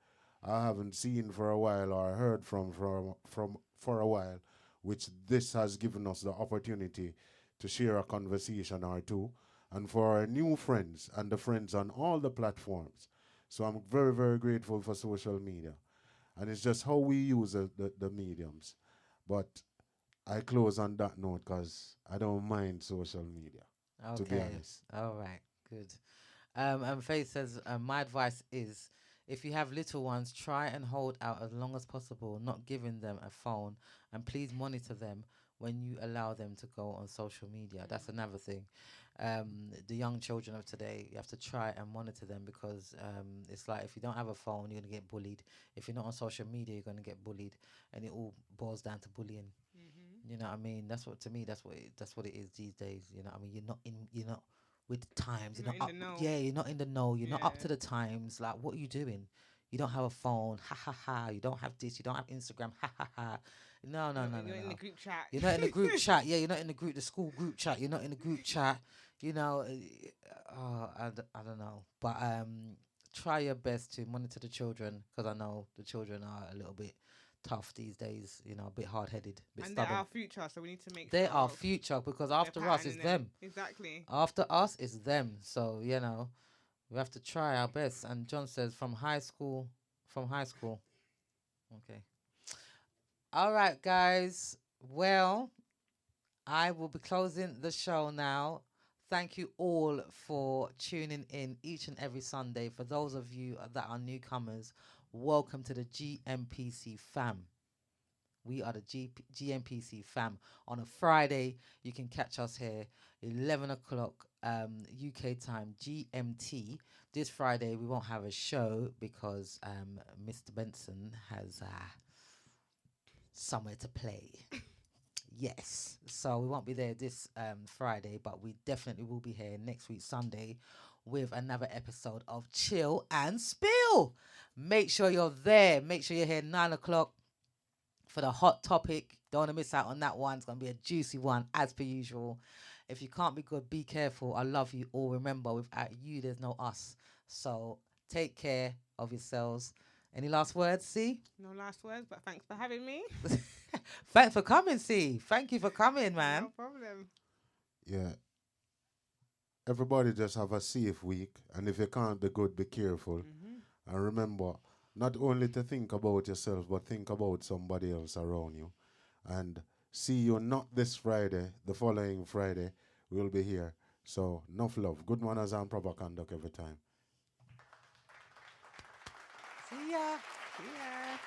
Speaker 3: I haven't seen for a while or heard from for a while, which this has given us the opportunity to share a conversation or two, and for our new friends and the friends on all the platforms. So I'm very, very grateful for social media. And it's just how we use the mediums. But I close on that note because I don't mind social media, to be
Speaker 1: Okay.
Speaker 3: honest.
Speaker 1: All right. Good. And Faith says, my advice is if you have little ones, try and hold out as long as possible, not giving them a phone, and please monitor them when you allow them to go on social media. That's another thing. The young children of today, you have to try and monitor them because it's like if you don't have a phone, you're going to get bullied. If you're not on social media, you're going to get bullied. And it all boils down to bullying. You know what I mean? That's what, to me, that's what it is these days. You know what I mean? You're not with the times. You're
Speaker 2: Not
Speaker 1: not
Speaker 2: in
Speaker 1: up.
Speaker 2: the know.
Speaker 1: Yeah, you're not in the know. You're not up
Speaker 2: Yeah.
Speaker 1: to the times. Like, what are you doing? You don't have a phone. Ha ha ha. You don't have this. You don't have Instagram. Ha ha ha. No, no, no, no,
Speaker 2: You're in
Speaker 1: no.
Speaker 2: the group chat.
Speaker 1: You're not in the group chat. Yeah, you're not in the school group chat. You're not in the group chat. You know, I don't know. But try your best to monitor the children because I know the children are a little bit tough these days. You know, a bit hard headed, a bit
Speaker 2: And they're
Speaker 1: stubborn.
Speaker 2: our future, so we need to make
Speaker 1: They
Speaker 2: sure
Speaker 1: are future because
Speaker 2: we're
Speaker 1: after us, it's
Speaker 2: patterning
Speaker 1: them.
Speaker 2: Exactly.
Speaker 1: After us, it's them. So, you know, we have to try our best. And John says from high school. Okay. All right, guys. Well, I will be closing the show now. Thank you all for tuning in each and every Sunday. For those of you that are newcomers, welcome to the GMPC fam. We are the GMPC fam. On a Friday, you can catch us here, 11 o'clock UK time, GMT. This Friday, we won't have a show because Mr. Benson has somewhere to play. Yes. So we won't be there this Friday, but we definitely will be here next week, Sunday, with another episode of Chill and Spill. Make sure you're there. Make sure you're here 9 o'clock for the hot topic. Don't want to miss out on that one. It's going to be a juicy one, as per usual. If you can't be good, be careful. I love you all. Remember, without you, there's no us. So take care of yourselves. Any last words, C?
Speaker 2: No last words, but thanks for having me.
Speaker 1: Thanks for coming, C. Thank you for coming, man.
Speaker 2: No problem.
Speaker 3: Yeah. Everybody just have a safe week. And if you can't be good, be careful. And remember, not only to think about yourself, but think about somebody else around you. And see you not this Friday, the following Friday, we'll be here. So, enough love. Good manners and proper conduct every time.
Speaker 1: See ya.
Speaker 2: Yeah.